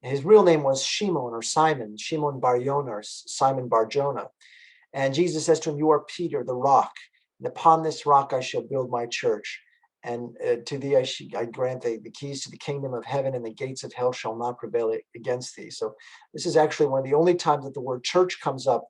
His real name was Shimon or Simon, Shimon Bar Yona or Simon Bar Jonah. And Jesus says to him, "You are Peter, the rock, and upon this rock I shall build my church. And to thee I grant the keys to the kingdom of heaven, and the gates of hell shall not prevail against thee." So this is actually one of the only times that the word church comes up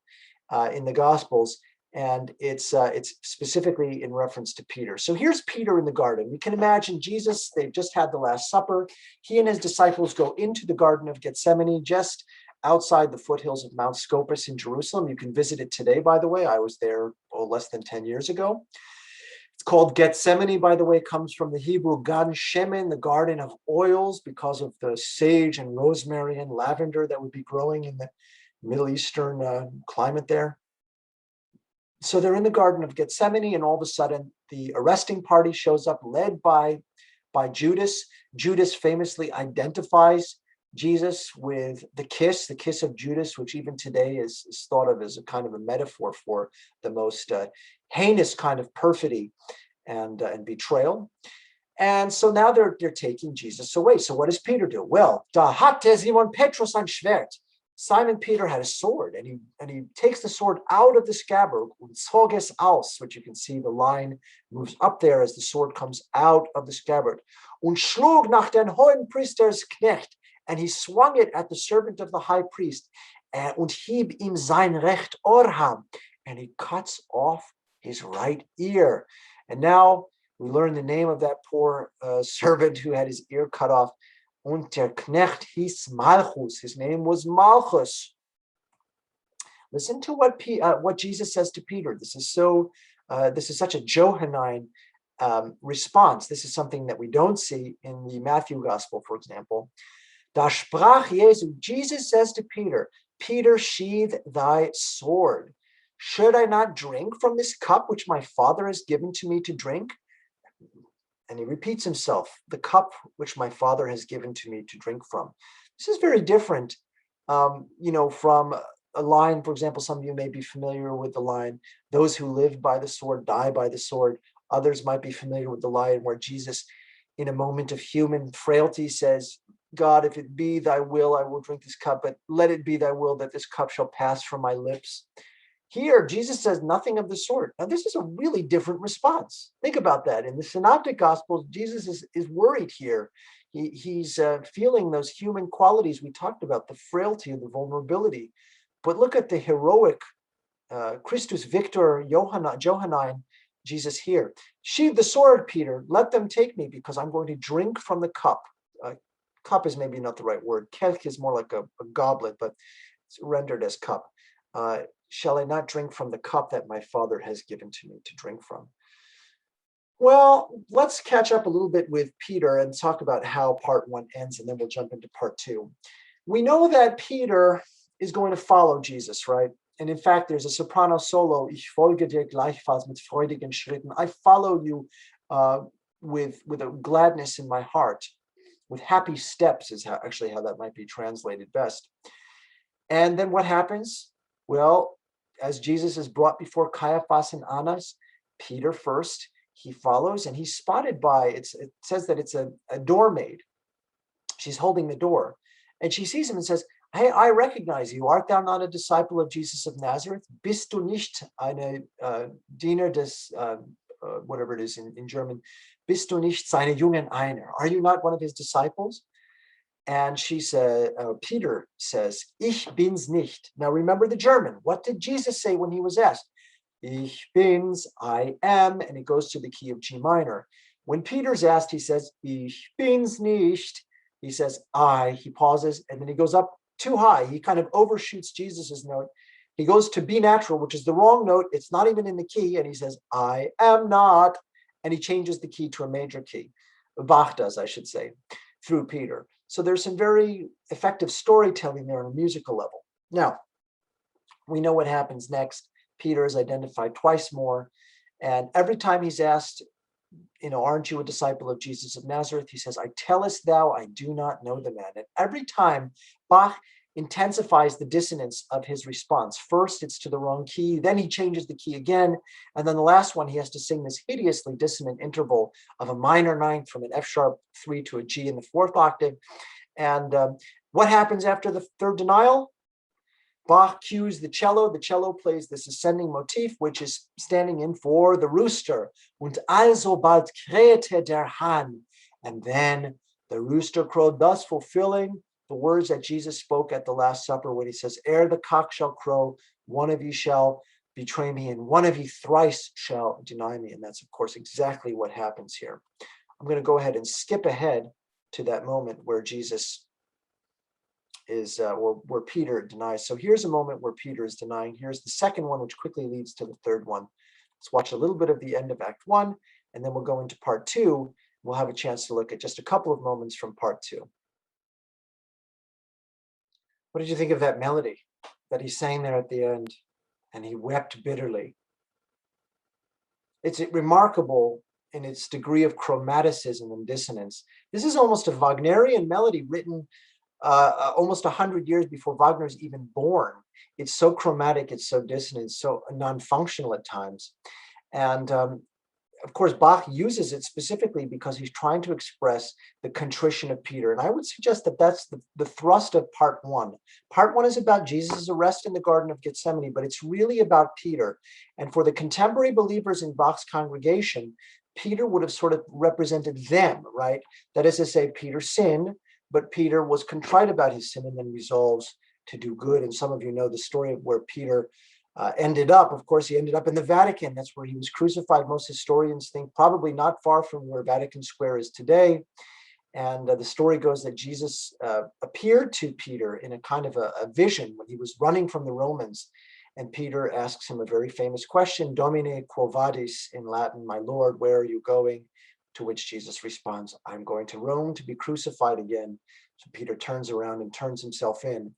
in the Gospels. And it's specifically in reference to Peter. So here's Peter in the garden. We can imagine Jesus, they've just had the Last Supper. He and his disciples go into the Garden of Gethsemane, just outside the foothills of Mount Scopus in Jerusalem. You can visit it today, by the way. I was there less than 10 years ago. It's called Gethsemane, by the way, comes from the Hebrew Gan Shemen, the garden of oils, because of the sage and rosemary and lavender that would be growing in the Middle Eastern climate there. So they're in the Garden of Gethsemane, and all of a sudden the arresting party shows up, led by Judas. Judas famously identifies Jesus with the kiss of Judas, which even today is thought of as a kind of a metaphor for the most heinous kind of perfidy and betrayal. And so now they're taking Jesus away. So what does Peter do? Well, da hatte Simon Petrus ein Schwert. Simon Peter had a sword, and he takes the sword out of the scabbard, und zog es aus, which you can see the line moves up there as the sword comes out of the scabbard, und schlug nach den hohen Priesters Knecht, and he swung it at the servant of the high priest, und hieb ihm sein recht Ohr, and he cuts off his right ear. And now we learn the name of that poor servant who had his ear cut off. Und der Knecht hieß Malchus. His name was Malchus. Listen to what Jesus says to Peter. This is such a Johannine response. This is something that we don't see in the Matthew Gospel, for example. Da sprach Jesu. Jesus says to Peter, "Peter, sheathe thy sword. Should I not drink from this cup which my Father has given to me to drink?" And he repeats himself, "The cup which my Father has given to me to drink from." This is very different, from a line, for example, some of you may be familiar with the line, "Those who live by the sword die by the sword." Others might be familiar with the line where Jesus, in a moment of human frailty, says, "God, if it be thy will, I will drink this cup, but let it be thy will that this cup shall pass from my lips." Here, Jesus says nothing of the sort. Now, this is a really different response. Think about that. In the Synoptic Gospels, Jesus is worried here. He's feeling those human qualities we talked about, the frailty and the vulnerability. But look at the heroic Christus Victor Johannine Jesus here. "Sheathe the sword, Peter. Let them take me, because I'm going to drink from the cup." Cup is maybe not the right word. Kelch is more like a goblet, but it's rendered as cup. "Shall I not drink from the cup that my Father has given to me to drink from?" Well, let's catch up a little bit with Peter and talk about how part one ends, and then we'll jump into part two. We know that Peter is going to follow Jesus, right? And in fact, there's a soprano solo, "Ich folge dir gleichfalls mit freudigen Schritten." I follow you with a gladness in my heart, with happy steps is how that might be translated best. And then what happens? Well, as Jesus is brought before Caiaphas and Annas, Peter first, he follows, and he's spotted by, it says that it's a doormaid. She's holding the door, and she sees him and says, "Hey, I recognize you. Art thou not a disciple of Jesus of Nazareth? Bist du nicht eine Diener des, whatever it is in German, bist du nicht seine Jungen einer? Are you not one of his disciples?" And she said, Peter says, "Ich bin's nicht." Now remember the German. What did Jesus say when he was asked? "Ich bin's, I am," and it goes to the key of G minor. When Peter's asked, he says, "Ich bin's nicht." He says, "I," he pauses, and then he goes up too high. He kind of overshoots Jesus's note. He goes to B natural, which is the wrong note. It's not even in the key. And he says, I am not. And he changes the key to a major key. Bach does, I should say, through Peter. So there's some very effective storytelling there on a musical level. Now, we know what happens next. Peter is identified twice more. And every time he's asked, aren't you a disciple of Jesus of Nazareth? He says, I tellest thou, I do not know the man. And every time Bach intensifies the dissonance of his response. First, it's to the wrong key. Then he changes the key again. And then the last one, he has to sing this hideously dissonant interval of a minor ninth from an F sharp 3 to a G in the 4th octave. And what happens after the third denial? Bach cues the cello. The cello plays this ascending motif, which is standing in for the rooster. Und alsobald krähte der Hahn. And then the rooster crowed, thus fulfilling the words that Jesus spoke at the Last Supper when he says, ere the cock shall crow, one of you shall betray me, and one of you thrice shall deny me. And that's, of course, exactly what happens here. I'm going to go ahead and skip ahead to that moment where Jesus is, or where Peter denies. So here's a moment where Peter is denying. Here's the second one, which quickly leads to the third one. Let's watch a little bit of the end of Act 1, and then we'll go into Part 2. We'll have a chance to look at just a couple of moments from Part 2. What did you think of that melody that he sang there at the end? And he wept bitterly. It's remarkable in its degree of chromaticism and dissonance. This is almost a Wagnerian melody written almost 100 years before Wagner's even born. It's so chromatic, it's so dissonant, so non-functional at times. And of course, Bach uses it specifically because he's trying to express the contrition of Peter. And I would suggest that that's the thrust of Part 1. Part 1 is about Jesus' arrest in the Garden of Gethsemane, but it's really about Peter. And for the contemporary believers in Bach's congregation, Peter would have sort of represented them, right? That is to say, Peter sinned, but Peter was contrite about his sin and then resolves to do good. And some of you know the story of where Peter ended up. Of course, he ended up in the Vatican. That's where he was crucified. Most historians think probably not far from where Vatican Square is today. And the story goes that Jesus appeared to Peter in a kind of a vision when he was running from the Romans. And Peter asks him a very famous question, Domine quo vadis, in Latin, my Lord, where are you going? To which Jesus responds, I'm going to Rome to be crucified again. So Peter turns around and turns himself in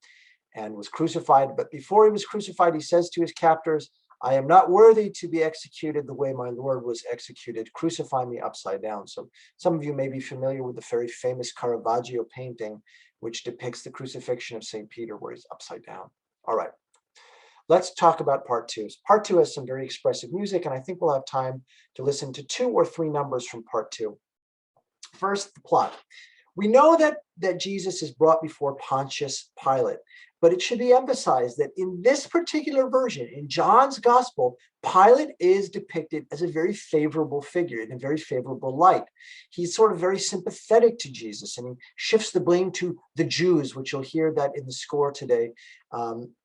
and was crucified. But before he was crucified, he says to his captors, I am not worthy to be executed the way my Lord was executed. Crucify me upside down. So some of you may be familiar with the very famous Caravaggio painting, which depicts the crucifixion of St. Peter, where he's upside down. All right, let's talk about Part 2. Part 2 has some very expressive music, and I think we'll have time to listen to 2 or 3 numbers from Part 2. First, the plot. We know that Jesus is brought before Pontius Pilate, but it should be emphasized that in this particular version, in John's gospel, Pilate is depicted as a very favorable figure, in a very favorable light. He's sort of very sympathetic to Jesus, and he shifts the blame to the Jews, which you'll hear that in the score today.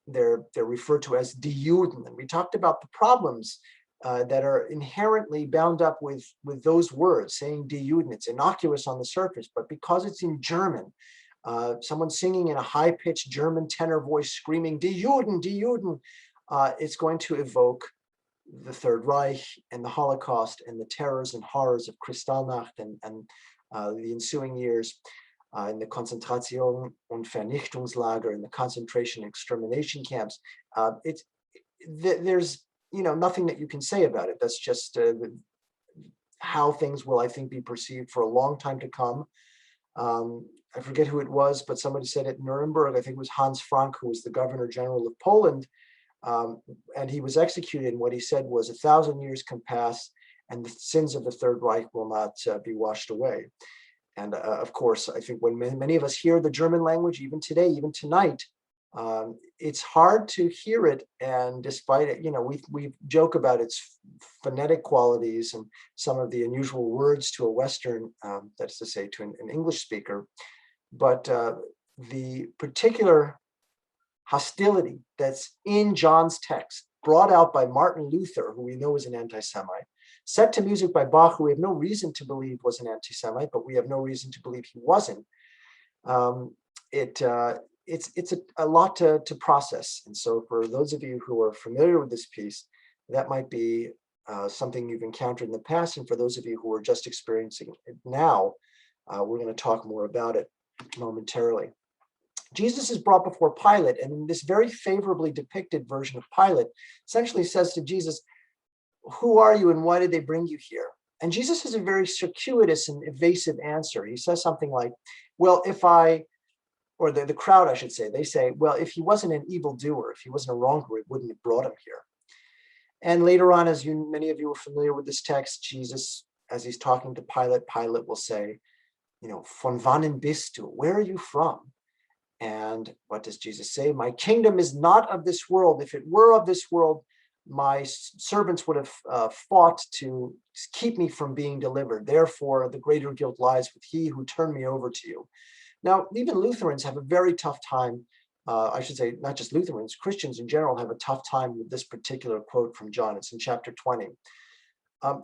They're referred to as die Juden, and we talked about the problems that are inherently bound up with those words, saying die Juden. It's innocuous on the surface, but because it's in German, someone singing in a high-pitched German tenor voice screaming die Juden, die Juden, it's going to evoke the Third Reich and the Holocaust and the terrors and horrors of Kristallnacht and the ensuing years in the Konzentration- und Vernichtungslager, in the concentration and extermination camps. There's nothing that you can say about it. That's just how things will, I think, be perceived for a long time to come. I forget who it was, but somebody said at Nuremberg, I think it was Hans Frank, who was the Governor General of Poland, and he was executed. And what he said was 1,000 years can pass and the sins of the Third Reich will not be washed away. And of course, I think when many of us hear the German language, even today, even tonight, it's hard to hear it. And despite it, we joke about its phonetic qualities and some of the unusual words to a Western, that is to say, to an English speaker. But the particular hostility that's in John's text, brought out by Martin Luther, who we know is an anti-Semite, set to music by Bach, who we have no reason to believe was an anti-Semite, but we have no reason to believe he wasn't. it's a lot to process. And so for those of you who are familiar with this piece, that might be something you've encountered in the past. And for those of you who are just experiencing it now, we're going to talk more about it momentarily. Jesus is brought before Pilate, and in this very favorably depicted version of Pilate essentially says to Jesus, "Who are you and why did they bring you here?" And Jesus has a very circuitous and evasive answer. He says something like, well, or the crowd, I should say, they say, well, if he wasn't an evildoer, if he wasn't a wrongdoer, it wouldn't have brought him here. And later on, as many of you are familiar with this text, Jesus, as he's talking to Pilate, Pilate will say, von wannen bist du? Where are you from? And what does Jesus say? My kingdom is not of this world. If it were of this world, my servants would have fought to keep me from being delivered. Therefore, the greater guilt lies with he who turned me over to you. Now, even Lutherans have a very tough time. I should say, not just Lutherans, Christians in general have a tough time with this particular quote from John. It's in chapter 20.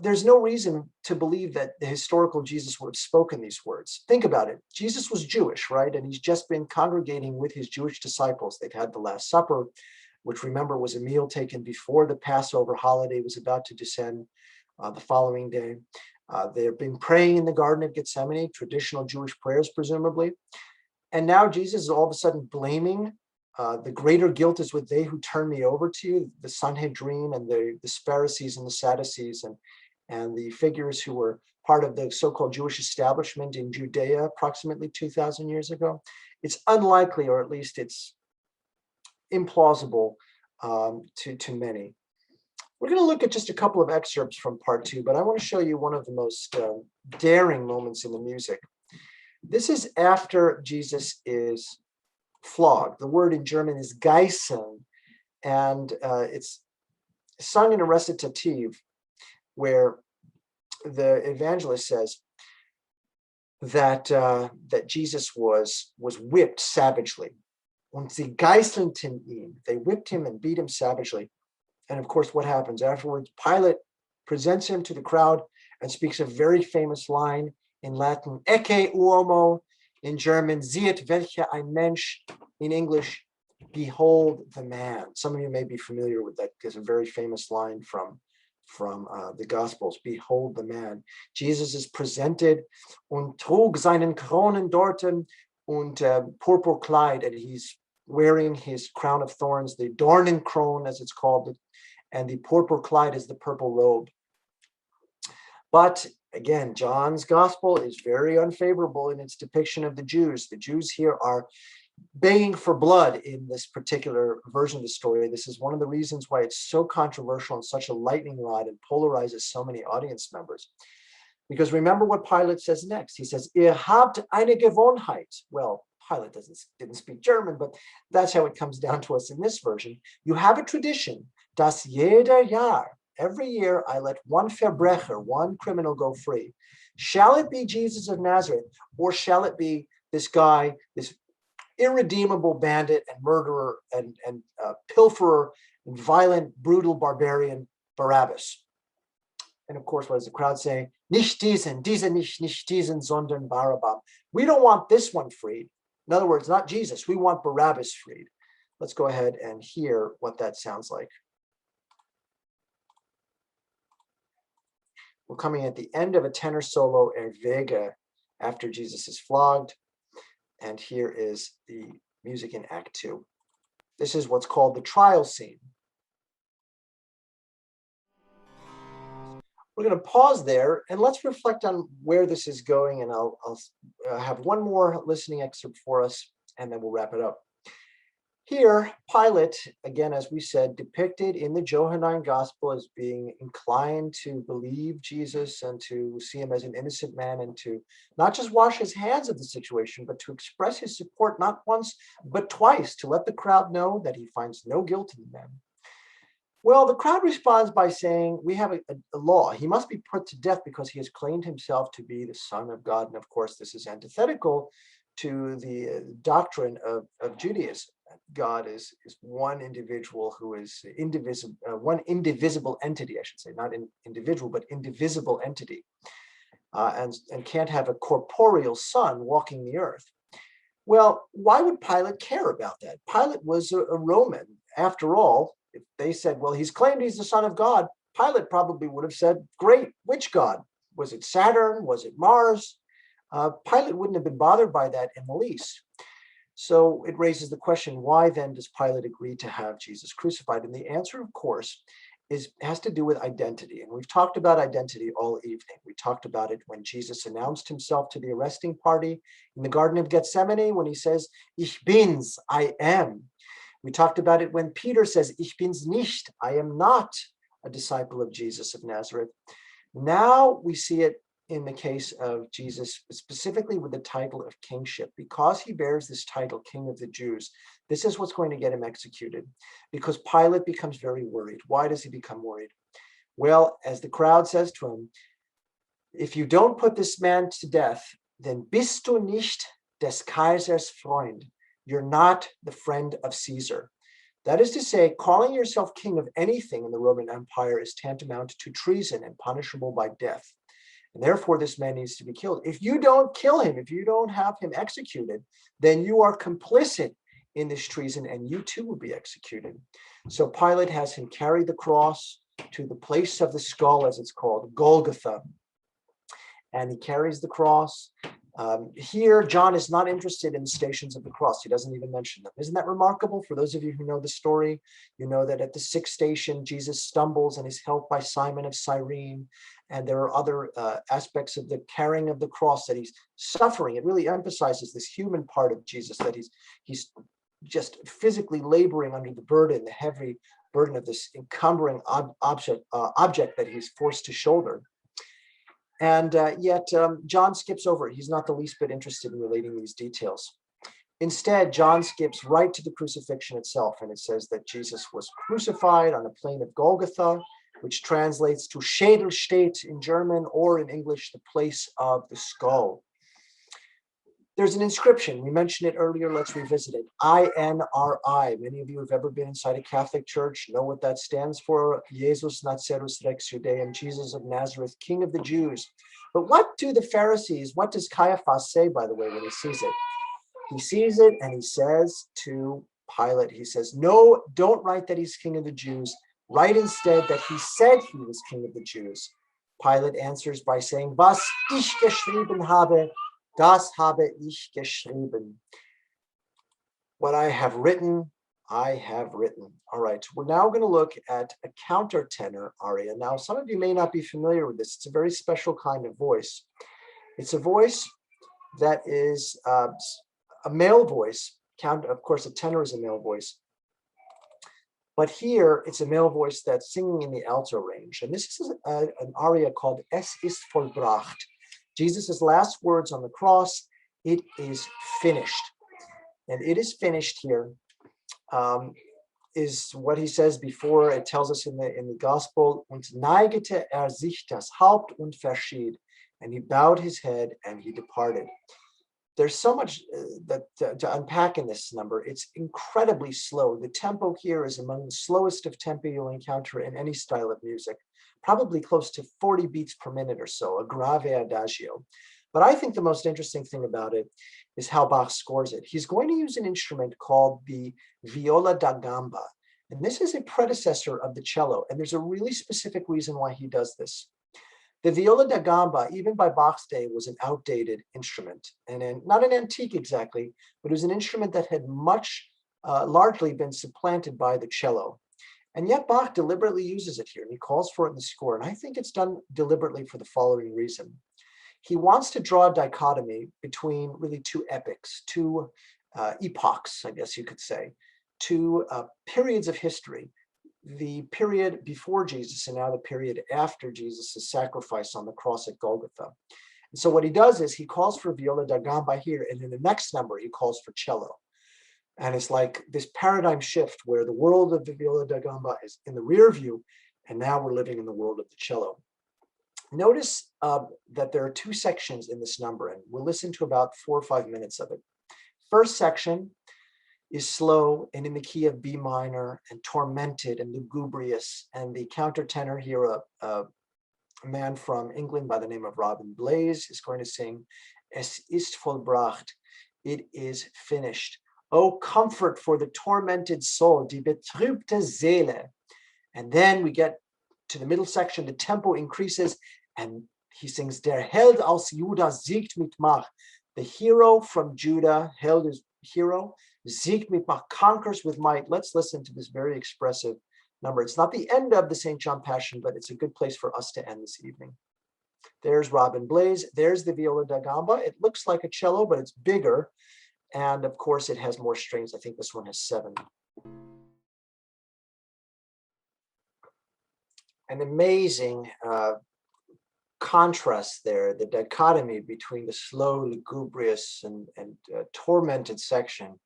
There's no reason to believe that the historical Jesus would have spoken these words. Think about it. Jesus was Jewish, right? And he's just been congregating with his Jewish disciples. They've had the Last Supper, which, remember, was a meal taken before the Passover holiday was about to descend the following day. They've been praying in the Garden of Gethsemane, traditional Jewish prayers, presumably. And now Jesus is all of a sudden blaming the greater guilt is with they who turn me over to you, the Sanhedrin and the Pharisees and the Sadducees and the figures who were part of the so-called Jewish establishment in Judea approximately 2,000 years ago. It's unlikely, or at least it's implausible to many. We're going to look at just a couple of excerpts from part 2, but I want to show you one of the most daring moments in the music. This is after Jesus is flogged. The word in German is geißeln, and it's sung in a recitative where the evangelist says that Jesus was whipped savagely. Und sie geißelten ihn. They whipped him and beat him savagely. And of course, what happens afterwards? Pilate presents him to the crowd and speaks a very famous line in Latin, Ecce uomo, in German, Sieht welcher ein Mensch, in English, behold the man. Some of you may be familiar with that. It's a very famous line from the Gospels, behold the man. Jesus is presented und trug seinen Kronen dorten und Purpurkleid, and he's wearing his crown of thorns, the Dornenkron, as it's called, and the Purpurkleid is the purple robe. But again, John's gospel is very unfavorable in its depiction of the Jews. The Jews here are baying for blood in this particular version of the story. This is one of the reasons why it's so controversial and such a lightning rod and polarizes so many audience members. Because remember what Pilate says next. He says, Ihr habt eine Gewohnheit. Well, Pilate didn't speak German, but that's how it comes down to us in this version. You have a tradition, dass jeder Jahr, every year I let one Verbrecher, one criminal go free. Shall it be Jesus of Nazareth, or shall it be this guy, this irredeemable bandit and murderer and pilferer and violent, brutal barbarian Barabbas? And of course, what does the crowd say? Nicht diesen, nicht diesen, sondern Barabbas. We don't want this one freed. In other words, not Jesus. We want Barabbas freed. Let's go ahead and hear what that sounds like. We're coming at the end of a tenor solo Erwäge after Jesus is flogged. And here is the music in Act 2. This is what's called the trial scene. We're going to pause there and let's reflect on where this is going. And I'll have one more listening excerpt for us, and then we'll wrap it up. Here, Pilate, again, as we said, depicted in the Johannine Gospel as being inclined to believe Jesus and to see him as an innocent man and to not just wash his hands of the situation, but to express his support not once, but twice, to let the crowd know that he finds no guilt in the man. Well, the crowd responds by saying, we have a law. He must be put to death because he has claimed himself to be the Son of God. And of course, this is antithetical to the doctrine of Judaism. God is one individual who is indivisible, one indivisible entity, I should say, not individual, but indivisible entity, and can't have a corporeal son walking the earth. Well, why would Pilate care about that? Pilate was a Roman. After all, if they said, well, he's claimed he's the Son of God, Pilate probably would have said, great, which God? Was it Saturn? Was it Mars? Pilate wouldn't have been bothered by that in the least. So it raises the question, why then does Pilate agree to have Jesus crucified? And the answer, of course, has to do with identity. And we've talked about identity all evening. We talked about it when Jesus announced himself to the arresting party in the Garden of Gethsemane when he says, Ich bin's, I am. We talked about it when Peter says, Ich bin's nicht, I am not a disciple of Jesus of Nazareth. Now we see it in the case of Jesus, specifically with the title of kingship. Because he bears this title, King of the Jews, this is what's going to get him executed, because Pilate becomes very worried. Why does he become worried? Well, as the crowd says to him, if you don't put this man to death, then bist du nicht des Kaisers Freund. You're not the friend of Caesar. That is to say, calling yourself king of anything in the Roman Empire is tantamount to treason and punishable by death. And therefore, this man needs to be killed. If you don't kill him, if you don't have him executed, then you are complicit in this treason and you too will be executed. So Pilate has him carry the cross to the place of the skull, as it's called, Golgotha. And he carries the cross. Here, John is not interested in the stations of the cross. He doesn't even mention them. Isn't that remarkable? For those of you who know the story, you know that at the sixth station, Jesus stumbles and is helped by Simon of Cyrene. And there are other aspects of the carrying of the cross that he's suffering. It really emphasizes this human part of Jesus, that he's just physically laboring under the burden, the heavy burden of this encumbering object that he's forced to shoulder. And yet John skips over it. He's not the least bit interested in relating these details. Instead, John skips right to the crucifixion itself, and it says that Jesus was crucified on a plain of Golgotha, which translates to Schädelstedt in German, or in English, the place of the skull. There's an inscription. We mentioned it earlier. Let's revisit it. INRI. Many of you have ever been inside a Catholic church, know what that stands for. Jesus Nazarus Rex Judaeum, Jesus of Nazareth, King of the Jews. But what do the Pharisees, what does Caiaphas say, by the way, when he sees it? He sees it and he says to Pilate, he says, no, don't write that he's King of the Jews. Write instead that he said he was King of the Jews. Pilate answers by saying, Was ich geschrieben habe, das habe ich geschrieben. What I have written, I have written. All right, we're now going to look at a countertenor aria. Now, some of you may not be familiar with this. It's a very special kind of voice. It's a voice that is a male voice. Of course, a tenor is a male voice. But here, it's a male voice that's singing in the alto range. And this is an aria called Es ist vollbracht. Jesus' last words on the cross, it is finished. And it is finished here is what he says before. It tells us in the gospel, und neigete sich das Haupt und verschied. And he bowed his head and he departed. There's so much to unpack in this number. It's incredibly slow. The tempo here is among the slowest of tempi you'll encounter in any style of music, probably close to 40 beats per minute or so, a grave adagio. But I think the most interesting thing about it is how Bach scores it. He's going to use an instrument called the viola da gamba. And this is a predecessor of the cello. And there's a really specific reason why he does this. The viola da gamba, even by Bach's day, was an outdated instrument, and not an antique exactly, but it was an instrument that had largely been supplanted by the cello. And yet Bach deliberately uses it here, and he calls for it in the score. And I think it's done deliberately for the following reason. He wants to draw a dichotomy between really two epics, two epochs, I guess you could say, two periods of history. The period before Jesus and now the period after Jesus' sacrifice on the cross at Golgotha. And so what he does is he calls for viola da gamba here, and in the next number he calls for cello. And it's like this paradigm shift where the world of the viola da gamba is in the rear view, and now we're living in the world of the cello. Notice that there are two sections in this number, and we'll listen to about 4 or 5 minutes of it. First section is slow and in the key of B minor and tormented and lugubrious. And the countertenor here, a man from England by the name of Robin Blaze, is going to sing Es ist vollbracht. it is finished. Oh, comfort for the tormented soul, die betrübte Seele. And then we get to the middle section, the tempo increases, and he sings, Der Held aus Juda siegt mit Macht. The hero from Judah, Held is hero, siegt mit Macht, conquers with might. Let's listen to this very expressive number. It's not the end of the St. John Passion, but it's a good place for us to end this evening. There's Robin Blaze. There's the viola da gamba. It looks like a cello, but it's bigger. And of course, it has more strings. I think this one has 7. An amazing contrast there, the dichotomy between the slow, lugubrious, and tormented section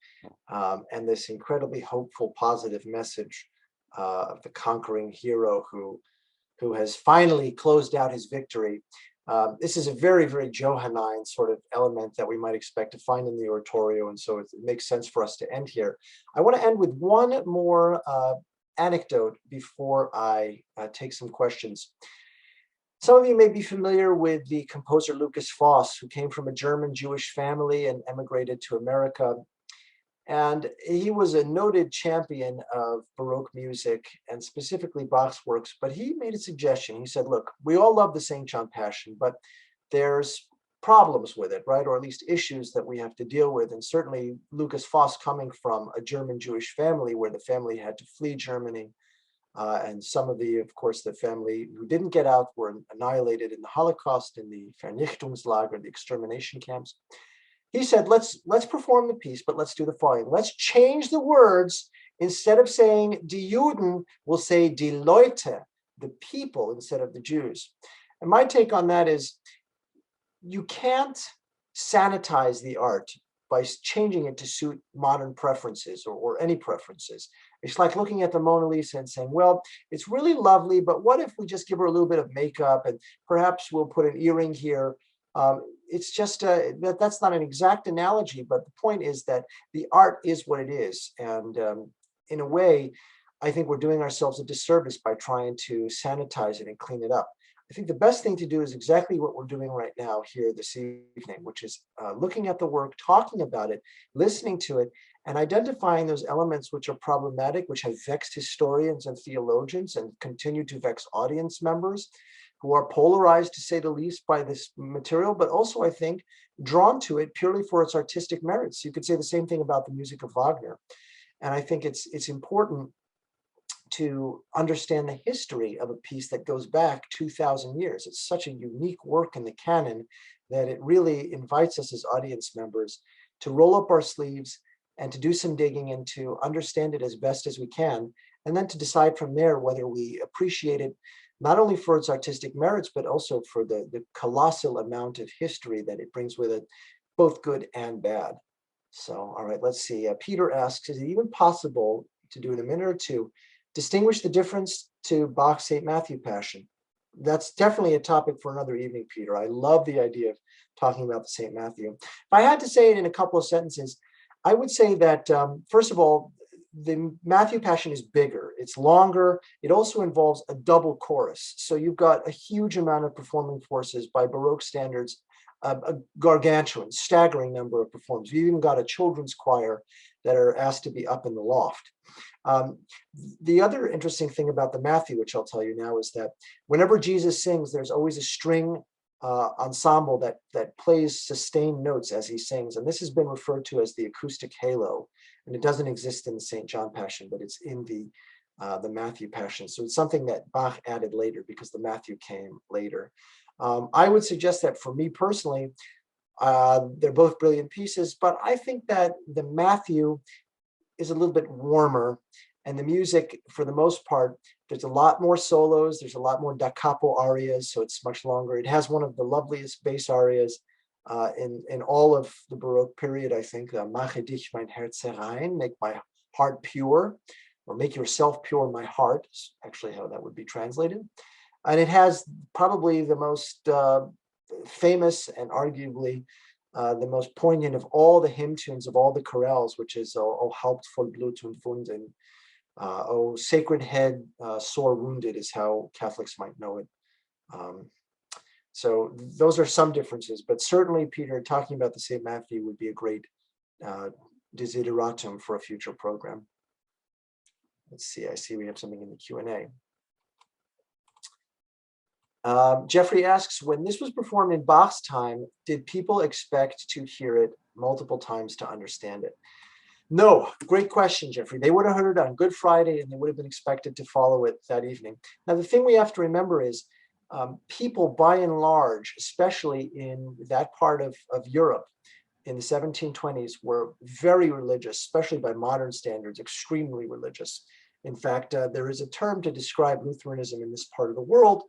and this incredibly hopeful, positive message of the conquering hero who has finally closed out his victory. This is a very, very Johannine sort of element that we might expect to find in the oratorio, and so it makes sense for us to end here. I want to end with one more anecdote before I take some questions. Some of you may be familiar with the composer Lukas Voss, who came from a German Jewish family and emigrated to America. And he was a noted champion of Baroque music and specifically Bach's works, but he made a suggestion. He said, look, we all love the St. John Passion, but there's problems with it, right? Or at least issues that we have to deal with. And certainly Lukas Voss, coming from a German Jewish family where the family had to flee Germany, and some of of course, the family who didn't get out were annihilated in the Holocaust, in the Vernichtungslager, the extermination camps. He said, let's perform the piece, but let's do the following. Let's change the words. Instead of saying die Juden, we'll say die Leute, the people, instead of the Jews. And my take on that is, you can't sanitize the art by changing it to suit modern preferences or any preferences. It's like looking at the Mona Lisa and saying, well, it's really lovely, but what if we just give her a little bit of makeup and perhaps we'll put an earring here? It's just, that's not an exact analogy, but the point is that the art is what it is. And in a way, I think we're doing ourselves a disservice by trying to sanitize it and clean it up. I think the best thing to do is exactly what we're doing right now here this evening, which is looking at the work, talking about it, listening to it, and identifying those elements which are problematic, which have vexed historians and theologians and continue to vex audience members who are polarized, to say the least, by this material, but also, I think, drawn to it purely for its artistic merits. You could say the same thing about the music of Wagner. And I think it's important to understand the history of a piece that goes back 2,000 years. It's such a unique work in the canon that it really invites us as audience members to roll up our sleeves and to do some digging and to understand it as best as we can, and then to decide from there whether we appreciate it not only for its artistic merits, but also for the colossal amount of history that it brings with it, both good and bad. So, all right, let's see. Peter asks, is it even possible to do in a minute or two, distinguish the difference to Bach's St. Matthew Passion? That's definitely a topic for another evening, Peter. I love the idea of talking about the St. Matthew. If I had to say it in a couple of sentences, I would say that, first of all, the Matthew Passion is bigger, it's longer, it also involves a double chorus. So you've got a huge amount of performing forces by Baroque standards, a gargantuan, staggering number of performers. You've even got a children's choir that are asked to be up in the loft. The other interesting thing about the Matthew, which I'll tell you now, is that whenever Jesus sings, there's always a string ensemble that plays sustained notes as he sings. And this has been referred to as the acoustic halo. And it doesn't exist in the St. John Passion, but it's in the Matthew Passion. So it's something that Bach added later because the Matthew came later. I would suggest that for me personally, they're both brilliant pieces, but I think that the Matthew is a little bit warmer, and the music, for the most part, there's a lot more solos, there's a lot more da capo arias, so it's much longer. It has one of the loveliest bass arias in all of the Baroque period, I think. Mache dich mein Herz herein, make my heart pure, or make yourself pure, my heart, is actually how that would be translated. And it has probably the most famous and arguably the most poignant of all the hymn tunes of all the chorales, which is O Haupt voll Blut und Wunden, O Sacred Head, Sore Wounded is how Catholics might know it. So those are some differences, but certainly, Peter, talking about the St. Matthew would be a great desideratum for a future program. Let's see, I see we have something in the Q&A. Jeffrey asks, when this was performed in Bach's time, did people expect to hear it multiple times to understand it? No, great question, Jeffrey. They would have heard it on Good Friday and they would have been expected to follow it that evening. Now, the thing we have to remember is people, by and large, especially in that part of Europe in the 1720s, were very religious, especially by modern standards, extremely religious. In fact, there is a term to describe Lutheranism in this part of the world.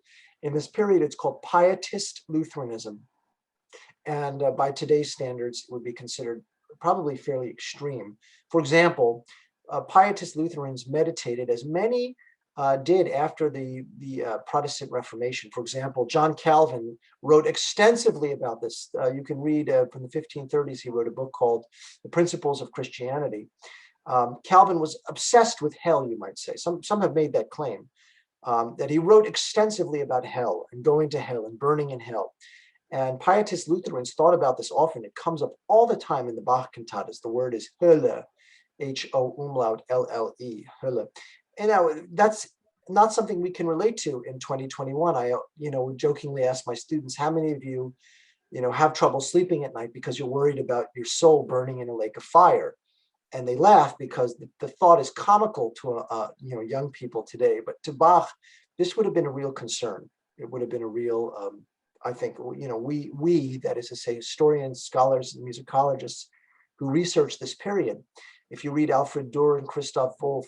In this period, it's called pietist Lutheranism. And by today's standards, it would be considered probably fairly extreme. For example, pietist Lutherans meditated, as many did after the Protestant Reformation. For example, John Calvin wrote extensively about this. You can read from the 1530s, he wrote a book called The Principles of Christianity. Calvin was obsessed with hell, you might say. Some have made that claim, that he wrote extensively about hell and going to hell and burning in hell. And pietist Lutherans thought about this often. It comes up all the time in the Bach cantatas. The word is Hölle, H-O umlaut L-L-E, Hölle. And now that's not something we can relate to in 2021. I, jokingly ask my students, how many of you, have trouble sleeping at night because you're worried about your soul burning in a lake of fire? And they laugh because the thought is comical to young people today. But to Bach, this would have been a real concern. It would have been a real I think, we, that is to say, historians, scholars, and musicologists who research this period. If you read Alfred Durr and Christoph Wolff,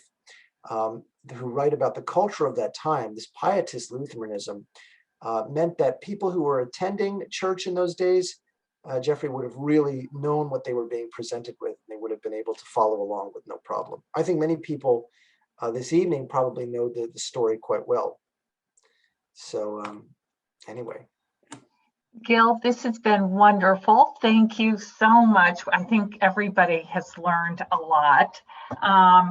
who write about the culture of that time, this pietist Lutheranism meant that people who were attending church in those days, Jeffrey, would have really known what they were being presented with. And they would have been able to follow along with no problem. I think many people this evening probably know the story quite well. So anyway. Gil, this has been wonderful. Thank you so much. I think everybody has learned a lot.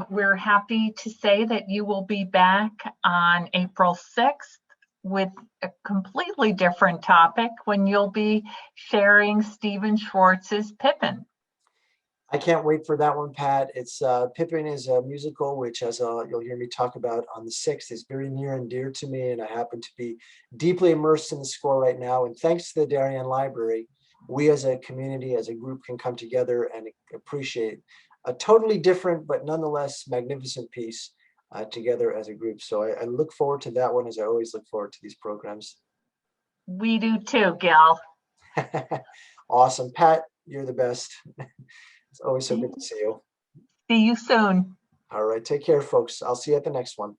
We're happy to say that you will be back on April 6th with a completely different topic when you'll be sharing Stephen Schwartz's Pippin. I can't wait for that one, Pat. It's Pippin is a musical which, as you'll hear me talk about on the 6th, is very near and dear to me, and I happen to be deeply immersed in the score right now. And thanks to the Darien Library, we as a community, as a group, can come together and appreciate a totally different but nonetheless magnificent piece together as a group. So I look forward to that one, as I always look forward to these programs. We do too, Gil. Awesome. Pat, you're the best. It's always so good to see you. See you soon. All right. Take care, folks. I'll see you at the next one.